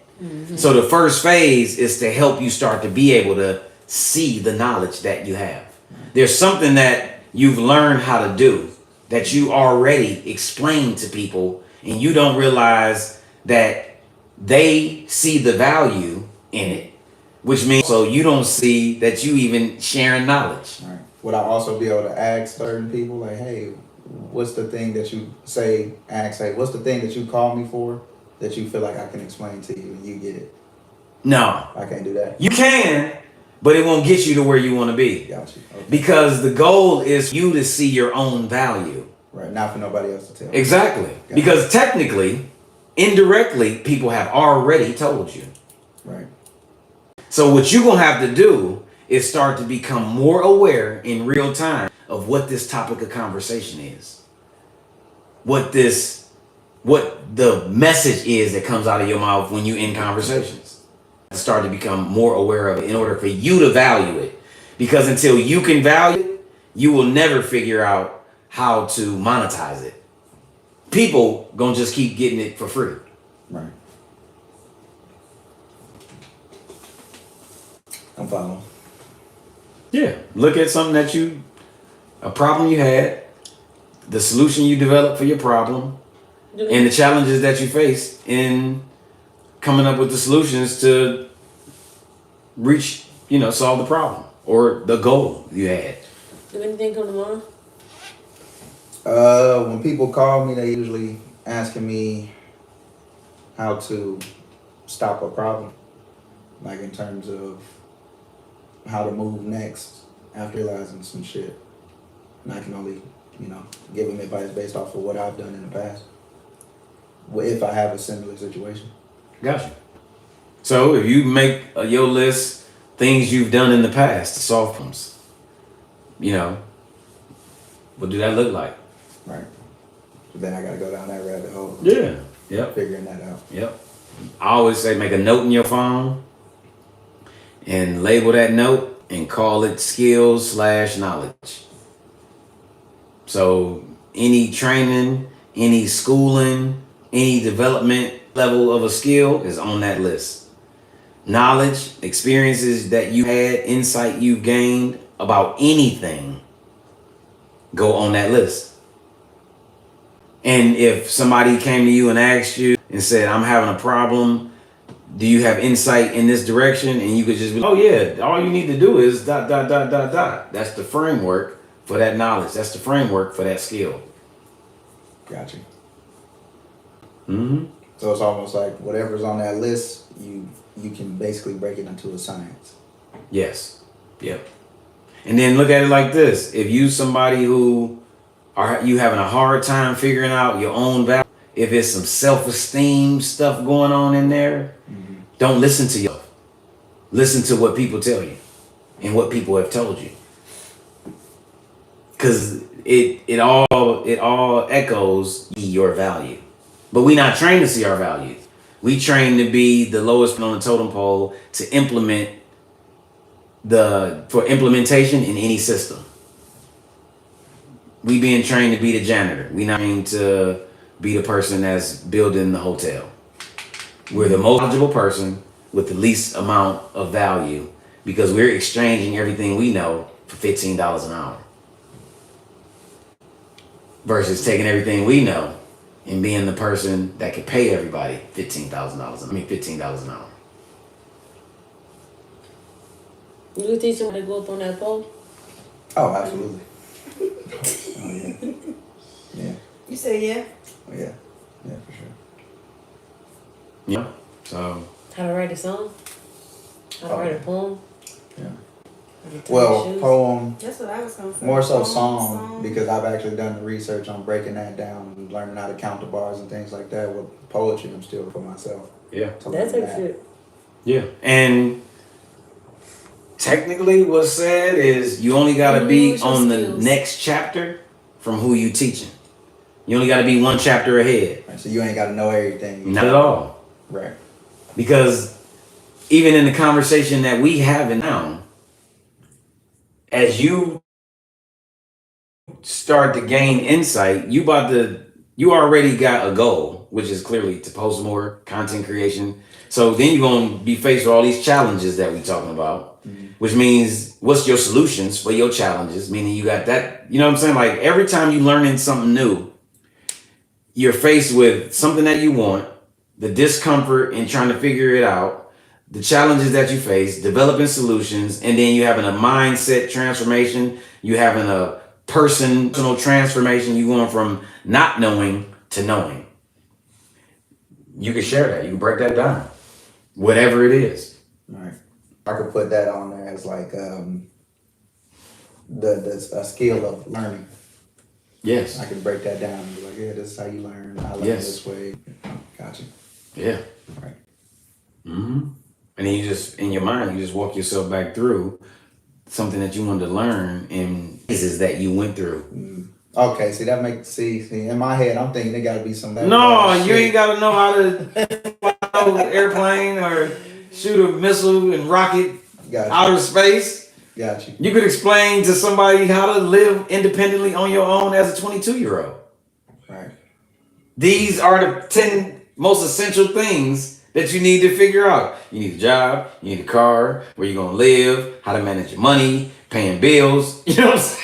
So the first phase is to help you start to be able to see the knowledge that you have. There's something that you've learned how to do that you already explained to people and you don't realize that they see the value in it, which means so you don't see that you even sharing knowledge. All right. Would I also be able to ask certain people like, hey, what's the thing that you what's the thing that you call me for that you feel like I can explain to you and you get it? No, I can't do that. you can, but it won't get you to where you want to be. Gotcha. Okay. Because the goal is you to see your own value. Right. Not for nobody else to tell. Exactly. Because technically, indirectly, people have already told you. Right. So what you're going to have to do is start to become more aware in real time of what this topic of conversation is. What the message is that comes out of your mouth when you're in conversations. Start to become more aware of it in order for you to value it. Because until you can value it, you will never figure out how to monetize it. People gonna just keep getting it for free. Right. I'm following. Yeah. Look at something a problem you had, the solution you developed for your problem, and the challenges that you face in coming up with the solutions to reach, solve the problem or the goal you had. Do anything come to mind? When people call me, they usually asking me how to stop a problem, like in terms of how to move next after realizing some shit. And I can only, give them advice based off of what I've done in the past. If I have a similar situation. Gotcha. So if you make your list, things you've done in the past to solve problems, what do that look like? Right. So then I gotta go down that rabbit hole. Yeah. Yep. Figuring that out. Yep. I always say make a note in your phone and label that note and call it skills/knowledge. So any training, any schooling, any development level of a skill is on that list. Knowledge, experiences that you had, insight you gained about anything go on that list. And if somebody came to you and asked you and said, I'm having a problem, do you have insight in this direction? And you could just be, oh yeah, all you need to do is ... That's the framework for that knowledge. That's the framework for that skill. Gotcha. Mm-hmm. So it's almost like whatever's on that list, you can basically break it into a science. Yes. Yep. And then look at it like this. If you somebody who you having a hard time figuring out your own value, if it's some self-esteem stuff going on in there, don't listen to yourself. Listen to what people tell you and what people have told you. Cause it all echoes your value. But we not trained to see our value. We trained to be the lowest on the totem pole to implement for implementation in any system. We being trained to be the janitor. We not trained to be the person that's building the hotel. We're the most knowledgeable person with the least amount of value because we're exchanging everything we know for $15 an hour. Versus taking everything we know and being the person that could pay everybody $15 an hour. You would teach somebody to go up on that pole? Oh, absolutely. Oh, yeah. Yeah. You say yeah? Oh, yeah. Yeah, for sure. Yeah. So. How to write a song? How to write a poem? Yeah. How to tie Well, shoes? poem, That's what I was gonna say. more so Poem, song, because I've actually done the research on breaking that down and learning how to count the bars and things like that. With poetry, I'm still for myself. Yeah. to That's learn a that. shit. Yeah. And technically what's said is you only got to be Use your on the skills. next chapter from who you teaching. You only got to be one chapter ahead. Right, so you ain't got to know everything. Not at all. Right. Because even in the conversation that we having now, as you start to gain insight, you already got a goal, which is clearly to post more content creation. So then you're going to be faced with all these challenges that we're talking about, which means what's your solutions for your challenges? Meaning you got that, you know what I'm saying? Like every time you learning something new, you're faced with something that you want, the discomfort in trying to figure it out, the challenges that you face, developing solutions, and then you having a mindset transformation, you having a personal transformation, you going from not knowing to knowing. You can share that, you can break that down, whatever it is. Right. I could put that on there as like a skill of learning. Yes. I can break that down and be like, yeah, this is how you learn. I learn Yes. this way. Gotcha. Yeah. Right. Mm-hmm. And then you just, in your mind, you just walk yourself back through something that you wanted to learn and pieces that you went through. Okay, see that makes see in my head I'm thinking there gotta be some No, you ain't gotta know how to fly an airplane or shoot a missile and rocket Gotcha. outer space. Got you. You could explain to somebody how to live independently on your own as a 22-year-old. Right. These are the 10 most essential things that you need to figure out. You need a job, you need a car, where you're gonna live, how to manage your money, paying bills. You know what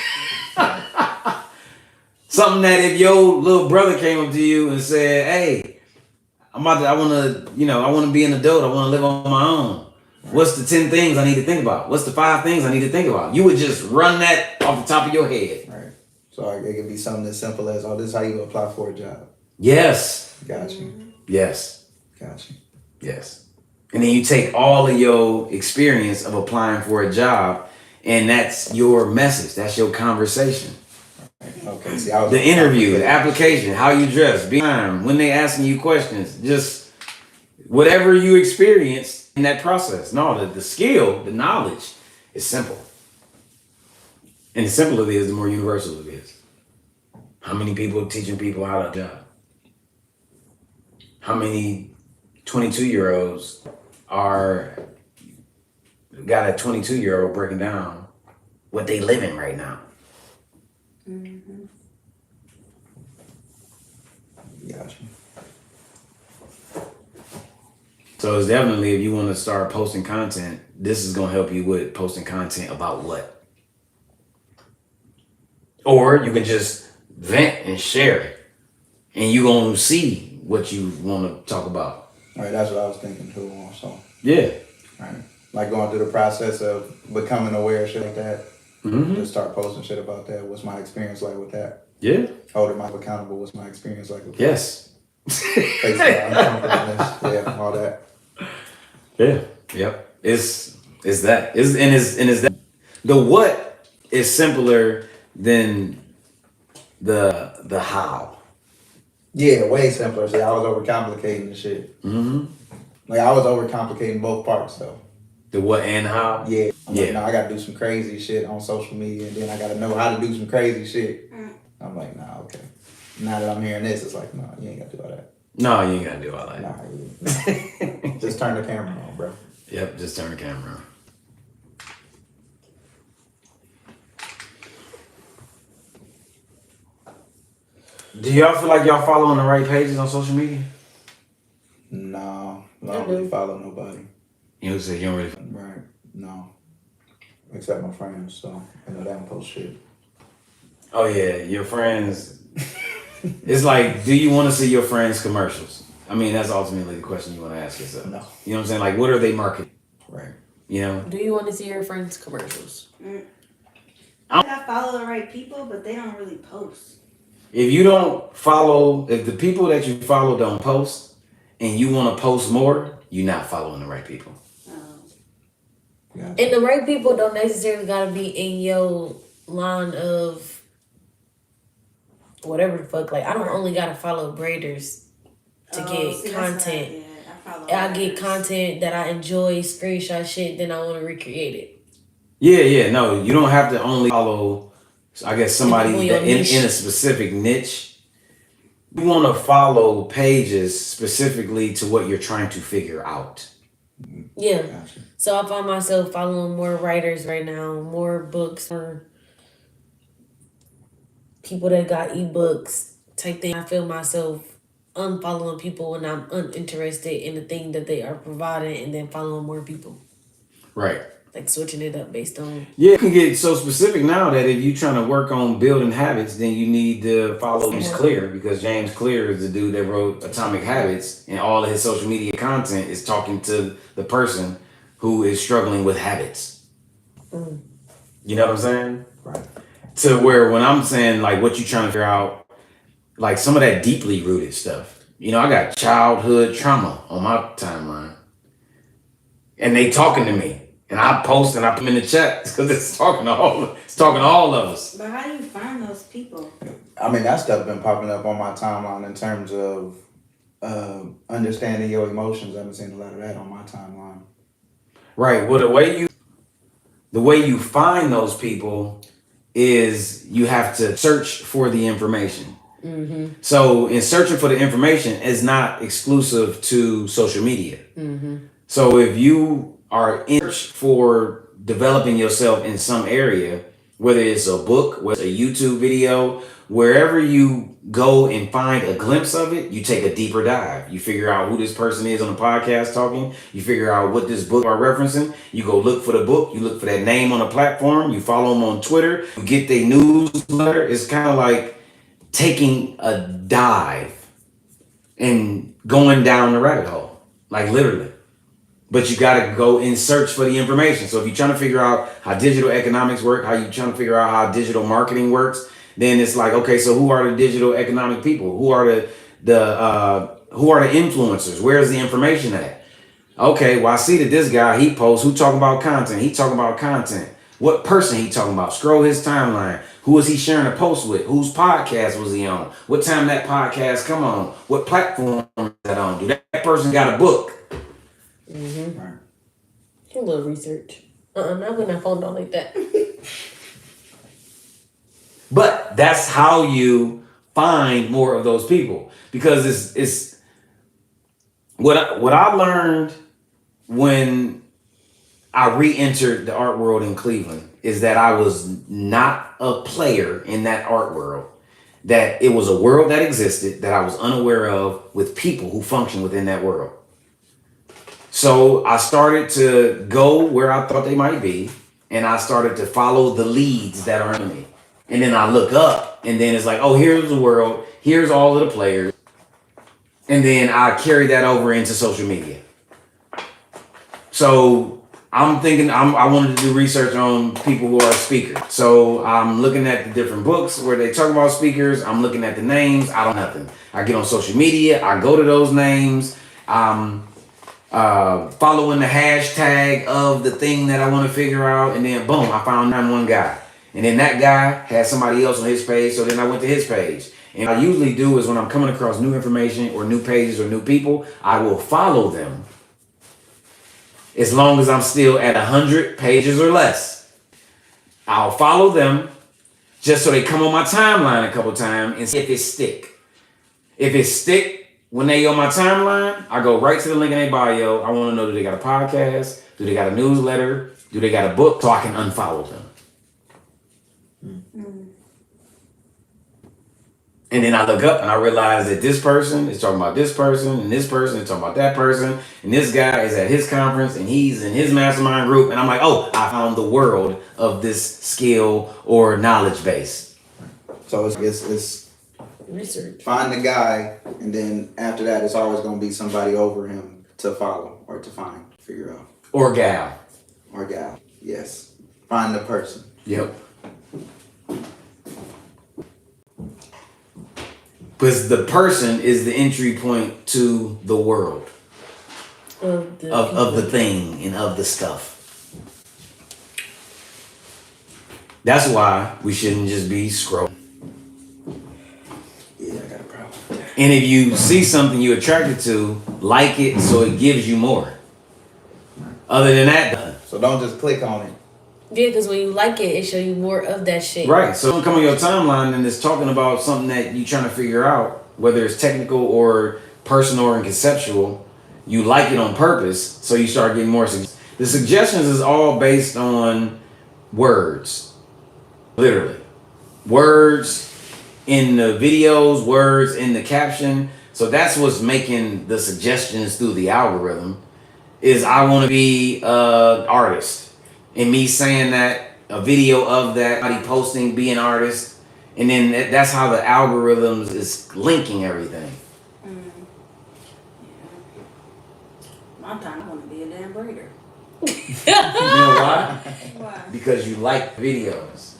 I'm saying? Something that if your little brother came up to you and said, "Hey, I wanna be an adult, I wanna live on my own. What's the 10 things I need to think about? What's the 5 things I need to think about?" You would just run that off the top of your head. Right. So it could be something as simple as, "Oh, this is how you apply for a job." Yes. Got you. Yes. Got you. Yes. And then you take all of your experience of applying for a job, and that's your message. That's your conversation. Okay. See, I was The interview, the application, how you dress, be time, when they asking you questions, just whatever you experience in that process. No, the skill, the knowledge is simple. And the simpler it is, the more universal it is. How many people are teaching people how to job? How many 22-year-olds got a 22-year-old breaking down what they living right now? Got you. So it's definitely, if you want to start posting content, this is going to help you with posting content about what? Or you can just vent and share it, and you're going to see what you want to talk about. All right, that's what I was thinking too. Also, Yeah. right, like going through the process of becoming aware of shit like that. Mm-hmm. Just start posting shit about that. What's my experience like with that? Yeah. Holding myself accountable. What's my experience like with that? Yes. Facebook, uncomfortableness, yeah, all that. Yeah. Yep. It's that. It's that. The what is simpler than the how. Yeah, way simpler. See, I was overcomplicating the shit. Mm-hmm. Like I was overcomplicating both parts though. The what and how. Yeah. I'm like, Yeah. no, I gotta do some crazy shit on social media, and then I gotta know how to do some crazy shit. I'm like, nah, okay. Now that I'm hearing this, it's like, nah, you ain't gotta do all that. No, you ain't gotta do all that. Nah, you just turn the camera on, bro. Yep. Just turn the camera on. Do y'all feel like y'all following the right pages on social media? No, I I don't do. really follow nobody. You know, say you don't really. Right. No. Except my friends, so I know they don't post shit. Oh yeah, your friends. It's like, do you want to see your friends' commercials? I mean, that's ultimately the question you want to ask yourself. No. You know what I'm saying? Like, what are they marketing? Right. You know? Do you want to see your friends' commercials? I follow the right people, but they don't really post. If you don't follow, if the people that you follow don't post, and you want to post more, you're not following the right people. Gotcha. And the right people don't necessarily gotta be in your line of whatever the fuck. Like I don't only gotta follow braiders to get content. I get content that I enjoy, screenshot shit, then I want to recreate it. Yeah, no, you don't have to only follow, I guess, somebody People that your in niche. a specific niche. You want to follow pages specifically to what you're trying to figure out. Yeah. Gotcha. So I find myself following more writers right now, more books, more people that got ebooks type thing. I feel myself unfollowing people when I'm uninterested in the thing that they are providing, and then following more people. Right. Like switching it up based on. Yeah, you can get so specific now that if you're trying to work on building habits, then you need to follow James Clear, because James Clear is the dude that wrote Atomic Habits, and all of his social media content is talking to the person who is struggling with habits. You know what I'm saying? Right. To where when I'm saying like what you trying to figure out, like some of that deeply rooted stuff. You know, I got childhood trauma on my timeline, and they talking to me. And I post and I put them in the chat because it's talking to all of us. But how do you find those people? I mean, that stuff been popping up on my timeline in terms of understanding your emotions. I've been seeing a lot of that on my timeline. Right. Well, the way you find those people is you have to search for the information. Mm-hmm. So in searching for the information is not exclusive to social media. Mm-hmm. So if you are in search for developing yourself in some area, whether it's a book, whether it's a YouTube video, wherever you go and find a glimpse of it, you take a deeper dive. You figure out who this person is on the podcast talking. You figure out what this book are referencing. You go look for the book. You look for that name on a platform. You follow them on Twitter. You get their newsletter. It's kind of like taking a dive and going down the rabbit hole, like literally. But you got to go and search for the information. So if you're trying to figure out how digital economics work, how you trying to figure out how digital marketing works, then it's like, okay, so who are the digital economic people? Who are the influencers? Where's the information at? Okay, well, I see that this guy, he posts, who talking about content? He talking about content. What person he talking about? Scroll his timeline. Who is he sharing a post with? Whose podcast was he on? What time that podcast come on? What platform is that on? Do that person got a book? Mm-hmm. A little research. Not when I phone don't like that. But that's how you find more of those people, because it's what I learned when I re-entered the art world in Cleveland is that I was not a player in that art world, that it was a world that existed that I was unaware of with people who function within that world. So I started to go where I thought they might be, and I started to follow the leads that are in me. And then I look up, and then it's like, oh, here's the world, here's all of the players. And then I carry that over into social media. So I'm thinking I wanted to do research on people who are speakers. So I'm looking at the different books where they talk about speakers. I'm looking at the names. I don't know nothing. I get on social media. I go to those names. Following the hashtag of the thing that I want to figure out, and then boom, I found one guy, and then that guy had somebody else on his page, so then I went to his page. And what I usually do is when I'm coming across new information or new pages or new people, I will follow them as long as I'm still at 100 pages or less. I'll follow them just so they come on my timeline a couple times and see if it stick. If it stick, when they on my timeline, I go right to the link in their bio. I want to know, do they got a podcast? Do they got a newsletter? Do they got a book? So I can unfollow them. Mm. And then I look up and I realize that this person is talking about this person, and this person is talking about that person, and this guy is at his conference and he's in his mastermind group. And I'm like, oh, I found the world of this skill or knowledge base. So it's Research. find the guy, and then after that, it's always going to be somebody over him to follow or to find, figure out. Or gal. Or gal. Yes. Find the person. Yep. Because the person is the entry point to the world of the thing and of the stuff. That's why we shouldn't just be scrolling. Yeah, I got a problem with that. And if you see something you're attracted to, like it so it gives you more. Other than that, done. So don't just click on it. Yeah, because when you like it, it show you more of that shit. Right. So don't come on your timeline and it's talking about something that you're trying to figure out, whether it's technical or personal or conceptual. You like it on purpose, so you start getting more suggestions. The suggestions is all based on words. Literally. Words in the videos, words in the caption. So that's what's making the suggestions through the algorithm. Is I want to be an artist. And me saying that, a video of that, somebody posting, be an artist. And then that's how the algorithms is linking everything. My time, I want to be a damn braider. You know why? Why? Because you like videos.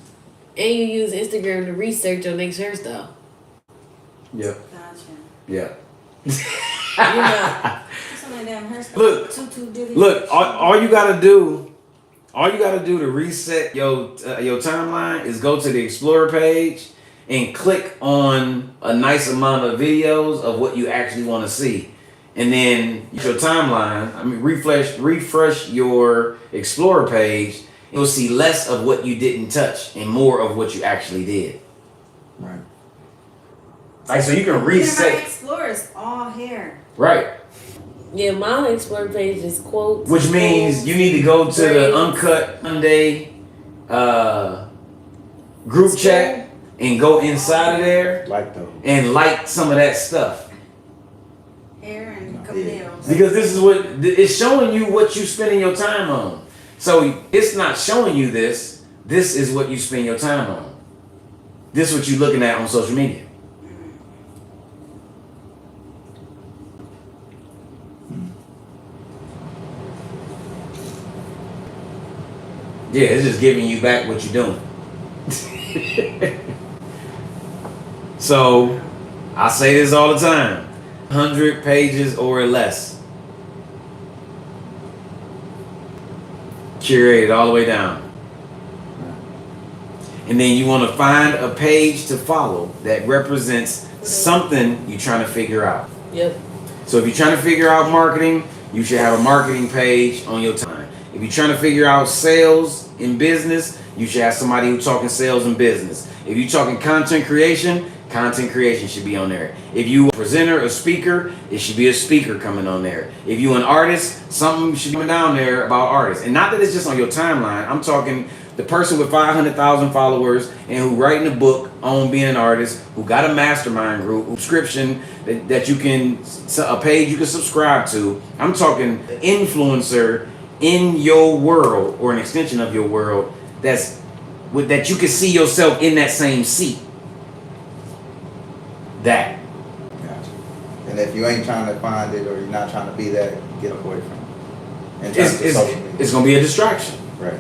And you use Instagram to research your next hairstyle. Yep. Gotcha. Yeah. You know, Some of them hairstyles. Look, Tutu diddy. Look, all you gotta do to reset your timeline is go to the Explorer page and click on a nice amount of videos of what you actually want to see, and then your timeline. Refresh your Explorer page. You'll see less of what you didn't touch and more of what you actually did. Right. Like, so you can My reset. Explorer is all hair. Right. Yeah, my explore page is quotes. which means quotes, you need to go to the grades. Uncut Monday group chat and go inside of there Like those. and like some of that stuff. Hair and couple nails. Because this is what it's showing you what you spending your time on. So it's not showing you this. This is what you spend your time on. This is what you're looking at on social media. Yeah, it's just giving you back what you're doing. So I say this all the time. 100 pages or less. Curated all the way down. And then you want to find a page to follow that represents something you're trying to figure out. Yep. So if you're trying to figure out marketing, you should have a marketing page on your time. If you're trying to figure out sales in business, you should have somebody who's talking sales and business. If you're talking content creation should be on there. If you a presenter, a speaker, it should be a speaker coming on there. If you an artist, something should be coming down there about artists. And not that it's just on your timeline. I'm talking the person with 500,000 followers and who writing a book on being an artist, who got a mastermind group, subscription that you can, a page you can subscribe to. I'm talking influencer in your world or an extension of your world that you can see yourself in that same seat. That. Gotcha. And if you ain't trying to find it or you're not trying to be that, get away from it. In terms of social media. It's going to be a distraction. Right.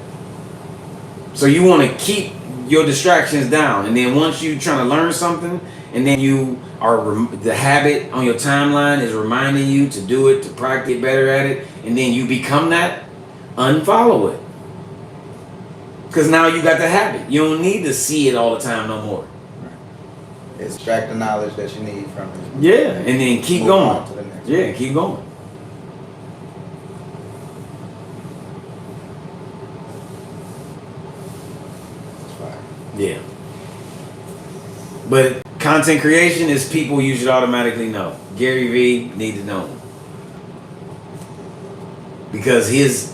So you want to keep your distractions down. And then once you're trying to learn something, and then you are, the habit on your timeline is reminding you to do it, to practice, get better at it, and then you become that, unfollow it. Because now you got the habit. You don't need to see it all the time no more. Extract the knowledge that you need from it. Yeah, and then keep Move going. on to the next Yeah, keep going. one. Yeah. But content creation is people you should automatically know. Gary Vee need to know him. Because his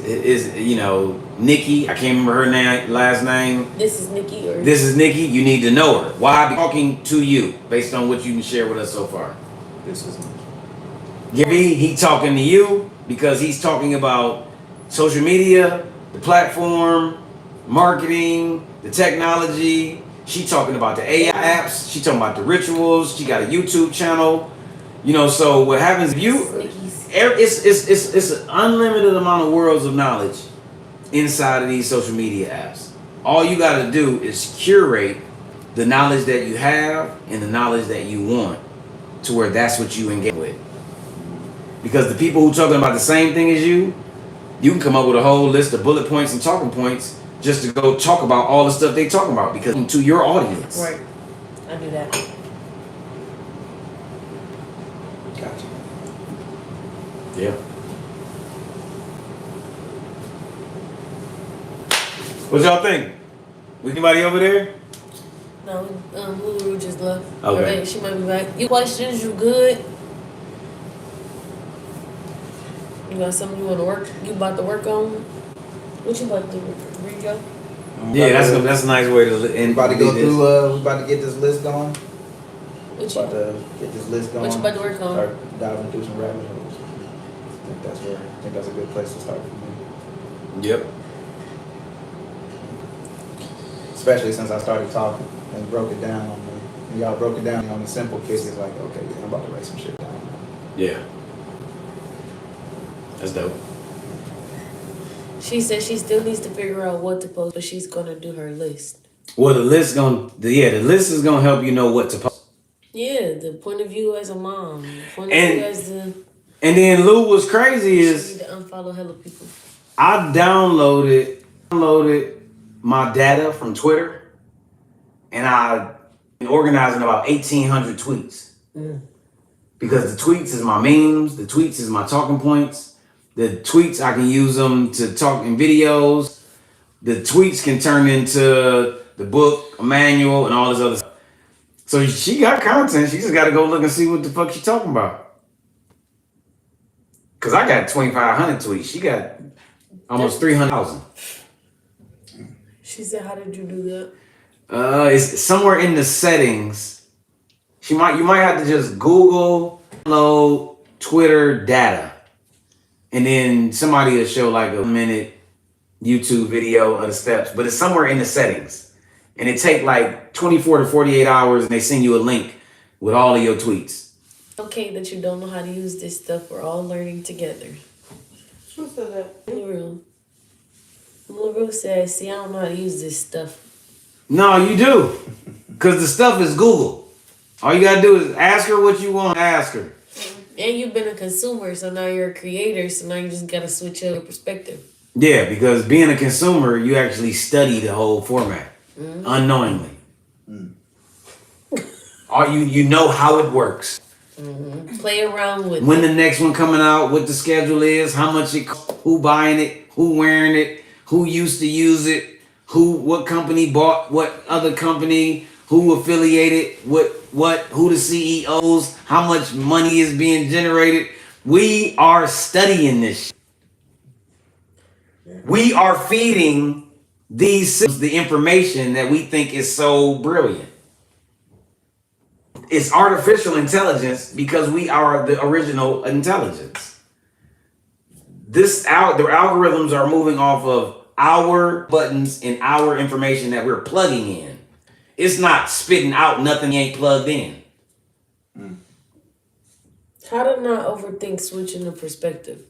Nikki, I can't remember her last name. This is Nikki or This is Nikki, you need to know her. Why? I'm talking to you based on what you can share with us so far. This is Gary, he talking to you because he's talking about social media, the platform, marketing, the technology. She talking about the AI apps. She talking about the rituals. She got a YouTube channel. So what happens if you, it's an unlimited amount of worlds of knowledge inside of these social media apps. All you got to do is curate the knowledge that you have and the knowledge that you want to where that's what you engage with. Because the people who talking about the same thing as you can come up with a whole list of bullet points and talking points just to go talk about all the stuff they talking about because to your audience. right. I do that. Gotcha. Yeah. What y'all think? Anybody over there? No, Lulu just left. Okay. Alright, she might be back. Your questions, you good? You got something you want to work? You about to work on? What you about to read, yo? Yeah, that's a nice way to end. About to go through. We about to get this list going. What About you? to get this list going. What you about to work on? Start diving through some rabbit holes. I think that's a good place to start for me. Yep. Especially since I started talking and broke it down on me. And y'all broke it down on the simple cases like, okay, yeah, I'm about to write some shit down. Yeah. That's dope. She said she still needs to figure out what to post, but she's gonna do her list. Well, the list is gonna help you know what to post. Yeah, the point of view as a mom, the point of And- view as the. And then Lou, what's crazy You is need to unfollow hella people. I downloaded my data from Twitter, and I've been organizing about 1,800 tweets. Because the tweets is my memes, the tweets is my talking points. The tweets, I can use them to talk in videos. The tweets can turn into the book, a manual, and all this other stuff. So she got content. She just got to go look and see what the fuck she's talking about. Cause I got 2,500 tweets. She got almost 300,000. She said, "How did you do that?" It's somewhere in the settings. You might have to just Google download Twitter data, and then somebody will show like a minute YouTube video of the steps. But it's somewhere in the settings, and it take like 24 to 48 hours, and they send you a link with all of your tweets. Okay, that you don't know how to use this stuff. We're all learning together. Who said that? LaRue. LaRue says, "See, I don't know how to use this stuff." No, you do, cause the stuff is Google. All you gotta do is ask her what you want to ask her. And you've been a consumer, so now you're a creator, so now you just gotta switch up your perspective. Yeah, because being a consumer, you actually study the whole format unknowingly. Or you know how it works. Play around with When it. the next one coming out, what the schedule is, how much it costs, who buying it, who wearing it, who used to use it, what company bought what other company, who affiliated, who the CEOs, how much money is being generated. We are studying this shit. We are feeding these systems the information that we think is so brilliant. It's artificial intelligence because we are the original intelligence. The algorithms are moving off of our buttons and our information that we're plugging in. It's not spitting out nothing you ain't plugged in. How to not overthink switching the perspective.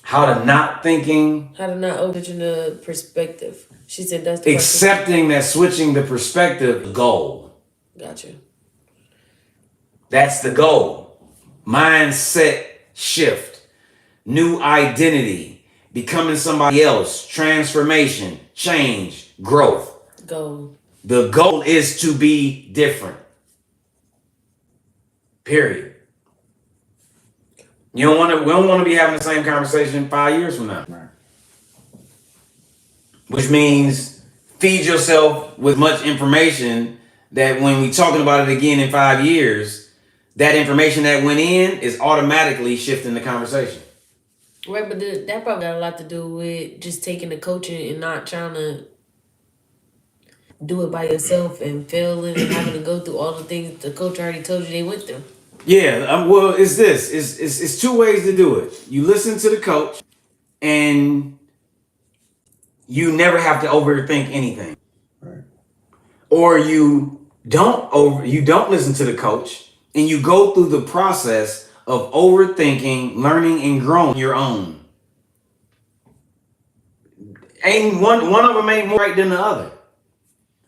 How to not thinking, How to not overthink the perspective. She said that's the accepting that switching the perspective is the goal. Gotcha. That's the goal. Mindset shift, new identity, becoming somebody else, transformation, change, growth. Go. The goal is to be different. Period. We don't want to be having the same conversation 5 years from now. Right. Which means feed yourself with much information that when we talking about it again in 5 years, that information that went in is automatically shifting the conversation. Right, but that probably got a lot to do with just taking the coaching and not trying to do it by yourself and failing and having to go through all the things the coach already told you they went through. Yeah, well, it's this. It's two ways to do it. You listen to the coach, and you never have to overthink anything. Right. Or you don't listen to the coach, and you go through the process of overthinking, learning, and growing your own. Ain't one of them ain't more right than the other.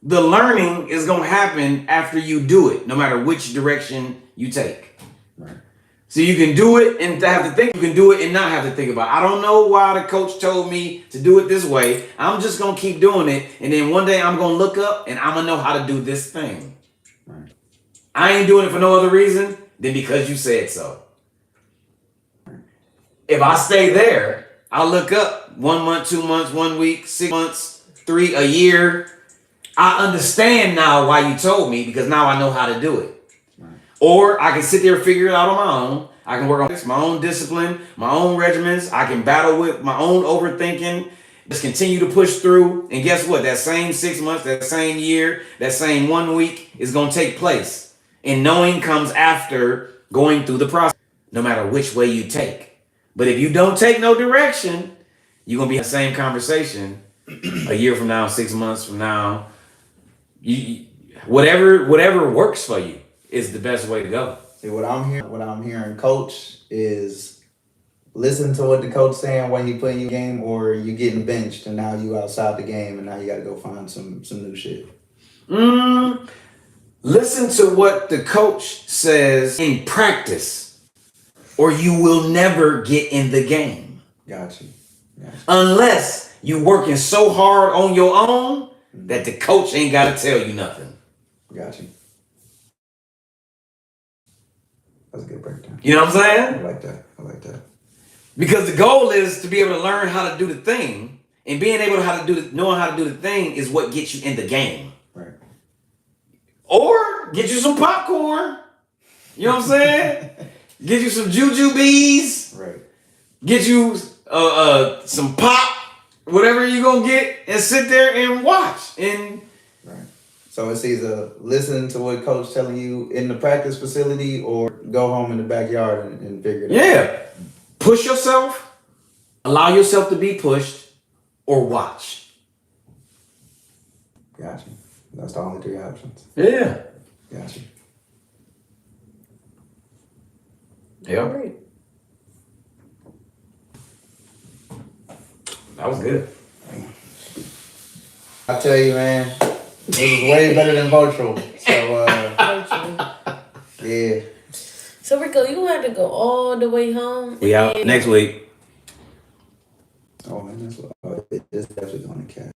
The learning is gonna happen after you do it, no matter which direction you take. Right. So you can do it and have to think. You can do it and not have to think about it. I don't know why the coach told me to do it this way. I'm just gonna keep doing it, and then one day I'm gonna look up and I'm gonna know how to do this thing. Right. I ain't doing it for no other reason than because you said so. If I stay there, I'll look up 1 month, 2 months, 1 week, 6 months, 3, a year. I understand now why you told me because now I know how to do it. Right. Or I can sit there and figure it out on my own. I can work on this, my own discipline, my own regimens. I can battle with my own overthinking. Just continue to push through. And guess what? That same 6 months, that same year, that same 1 week is going to take place. And knowing comes after going through the process, no matter which way you take. But if you don't take no direction, you're going to be in the same conversation a year from now, 6 months from now. Whatever works for you is the best way to go. See, what I'm hearing, coach, is listen to what the coach saying when he putting you in the game, or you getting benched and now you outside the game and now you got to go find some new shit. Listen to what the coach says in practice, or you will never get in the game. Got you. Unless you working so hard on your own that the coach ain't got to tell you nothing. Got you. That's a good breakdown. You know what I'm saying? I like that. Because the goal is to be able to learn how to do the thing, and being able to knowing how to do the thing is what gets you in the game. Right. Or get you some popcorn. You know what I'm saying? Get you some jujubes. Right. Get you some pop, whatever you gonna get, and sit there and watch. And Right. So it's either listen to what coach telling you in the practice facility or go home in the backyard and figure it out. yeah, push yourself, allow yourself to be pushed, or watch. Gotcha. That's the only three options. Yeah. Gotcha. Yeah. Great. That was good. I tell you, man, it was way better than virtual. So, Virtually. yeah. So Rico, you gonna have to go all the way home. We out and- next week. Oh, man, it's definitely on the cap.